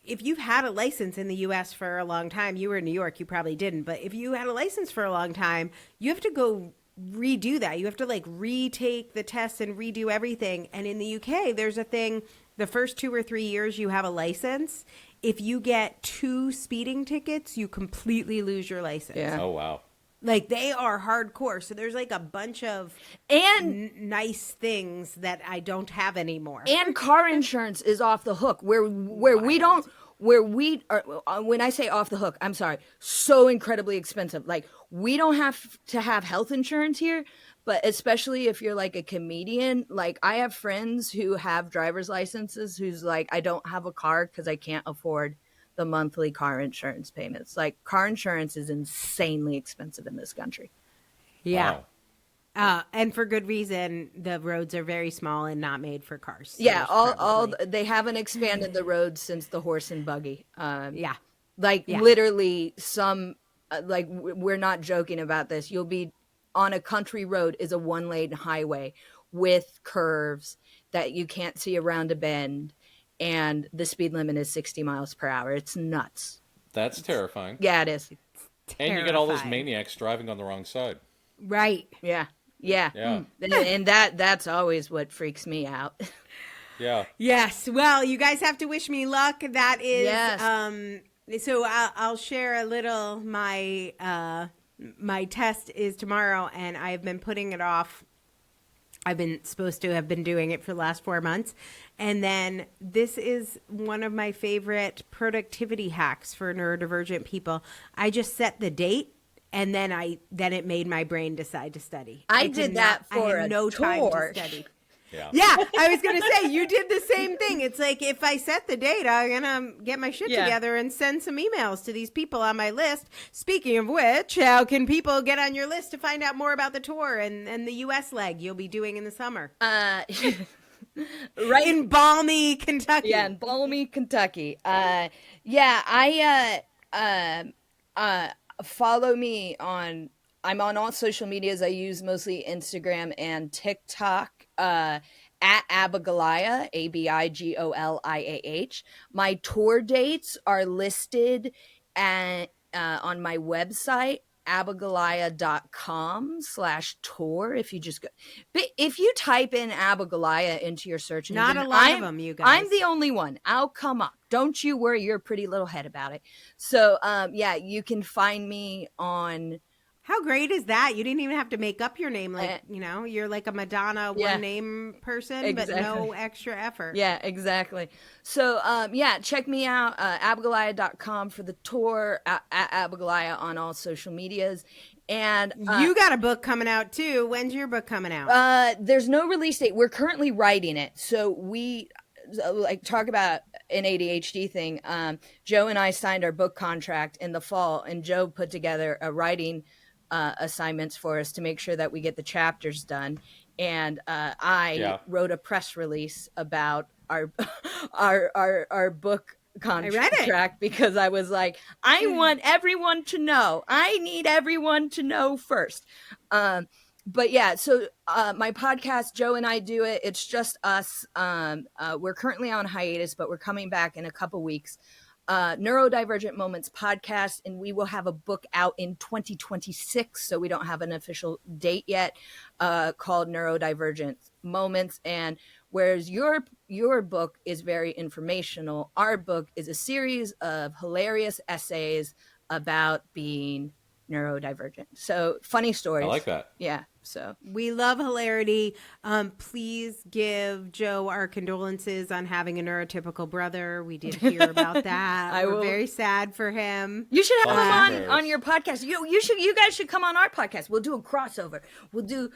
if you've had a license in the U.S. for a long time, you were in New York, you probably didn't. But if you had a license for a long time, you have to go redo that. You have to like retake the tests and redo everything. And in the UK, there's a thing. The first 2 or 3 years you have a license, if you get 2 speeding tickets, you completely lose your license. Yeah. Oh, wow. Like they are hardcore. So there's like a bunch of And nice things that I don't have anymore. and car insurance is off the hook where we don't where we are, when I say off the hook, I'm sorry, so incredibly expensive. Like we don't have to have health insurance here, but especially if you're like a comedian, like I have friends who have driver's licenses who's like, I don't have a car because I can't afford the monthly car insurance payments. Like car insurance is insanely expensive in this country. Yeah. Wow. And for good reason, the roads are very small and not made for cars. So Yeah, there's all probably- they haven't expanded the roads since the horse and buggy. yeah. Like Yeah. literally some we're not joking about this. You'll be on a country road is a 1-lane highway with curves that you can't see around a bend, and the speed limit is 60 miles per hour. It's nuts. That's terrifying. Yeah, it is. And you get all those Terrifying. maniacs driving on the wrong side. Right. Yeah. Yeah. Yeah. And that's always what freaks me out. Yeah. Yes. Well, you guys have to wish me luck. That is, Yes. So I'll share a little. My test is tomorrow, and I have been putting it off. I've been supposed to have been doing it for the last 4 months. And then this is one of my favorite productivity hacks for neurodivergent people. I just set the date, and then it made my brain decide to study. I did that for I had a no time tour. to study. Yeah. Yeah, I was going to say, you did the same thing. It's like, if I set the date, I'm going to get my shit Yeah. together and send some emails to these people on my list. Speaking of which, how can people get on your list to find out more about the tour and the U.S. leg you'll be doing in the summer? Right. In balmy Kentucky. Yeah, in balmy Kentucky. Follow me on. I'm on all social medias. I use mostly Instagram and TikTok. At Abigoliah, Abigoliah. My tour dates are listed on my website, abigoliah.com/tour. If you just go, but if you type in Abigoliah into your search engine, Not a lot of them, you guys. I'm the only one. I'll come up. Don't you worry your pretty little head about it. So, yeah, you can find me on. How great is that? You didn't even have to make up your name. Like, you're like a Madonna one name person, exactly. But no extra effort. Yeah, exactly. So, check me out, abigoliah.com for the tour, at Abigoliah on all social medias. And you got a book coming out too. When's your book coming out? There's no release date. We're currently writing it. So talk about an ADHD thing. Joe and I signed our book contract in the fall, and Joe put together a writing assignments for us to make sure that we get the chapters done. And I wrote a press release about our book contract because I was like, I want everyone to know. I need everyone to know first. But yeah, so my podcast, Joe and I do it. It's just us. We're currently on hiatus, but we're coming back in a couple weeks. Neurodivergent Moments podcast, and we will have a book out in 2026. So we don't have an official date yet, called Neurodivergent Moments. And whereas your book is very informational, our book is a series of hilarious essays about being neurodivergent. So funny stories. I like that. Yeah. So we love hilarity. Please give Joe our condolences on having a neurotypical brother. We did hear about that. We're very sad for him. You should have him on your podcast. You guys should come on our podcast. We'll do a crossover. We'll do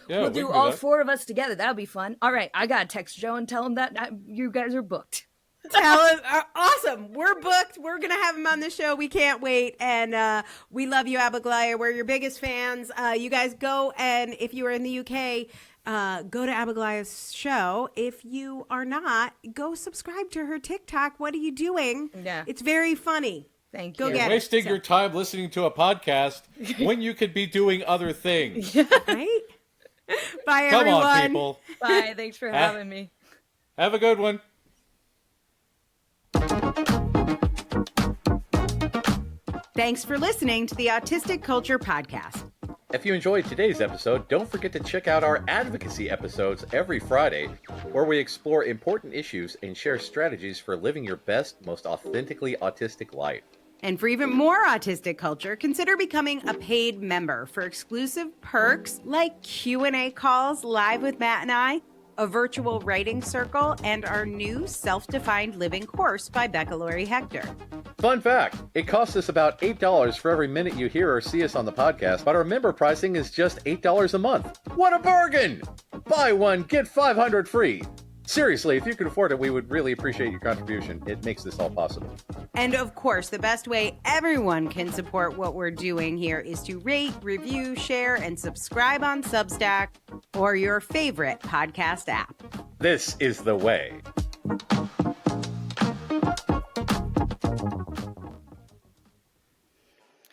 all four of us together. That'll be fun. All right, I gotta text Joe and tell him that you guys are booked. Tell him, awesome. We're booked. We're going to have him on the show. We can't wait. And we love you, Abigoliah. We're your biggest fans. You guys go, and if you are in the UK, go to Abigoliah's show. If you are not, go subscribe to her TikTok. What are you doing? Yeah. It's very funny. Thank you. Go get wasting your time listening to a podcast when you could be doing other things. Right? Bye, Come everyone. on, people. Bye. Thanks for having me. Have a good one. Thanks for listening to the Autistic Culture Podcast. If you enjoyed today's episode, don't forget to check out our advocacy episodes every Friday, where we explore important issues and share strategies for living your best, most authentically autistic life. And for even more autistic culture, consider becoming a paid member for exclusive perks like Q&A calls live with Matt and I, a virtual writing circle, and our new self-defined living course by Becca Laurie Hector. Fun fact, it costs us about $8 for every minute you hear or see us on the podcast, but our member pricing is just $8 a month. What a bargain! Buy one, get 500 free. Seriously, if you could afford it, we would really appreciate your contribution. It makes this all possible. And of course, the best way everyone can support what we're doing here is to rate, review, share, and subscribe on Substack or your favorite podcast app. This is the way.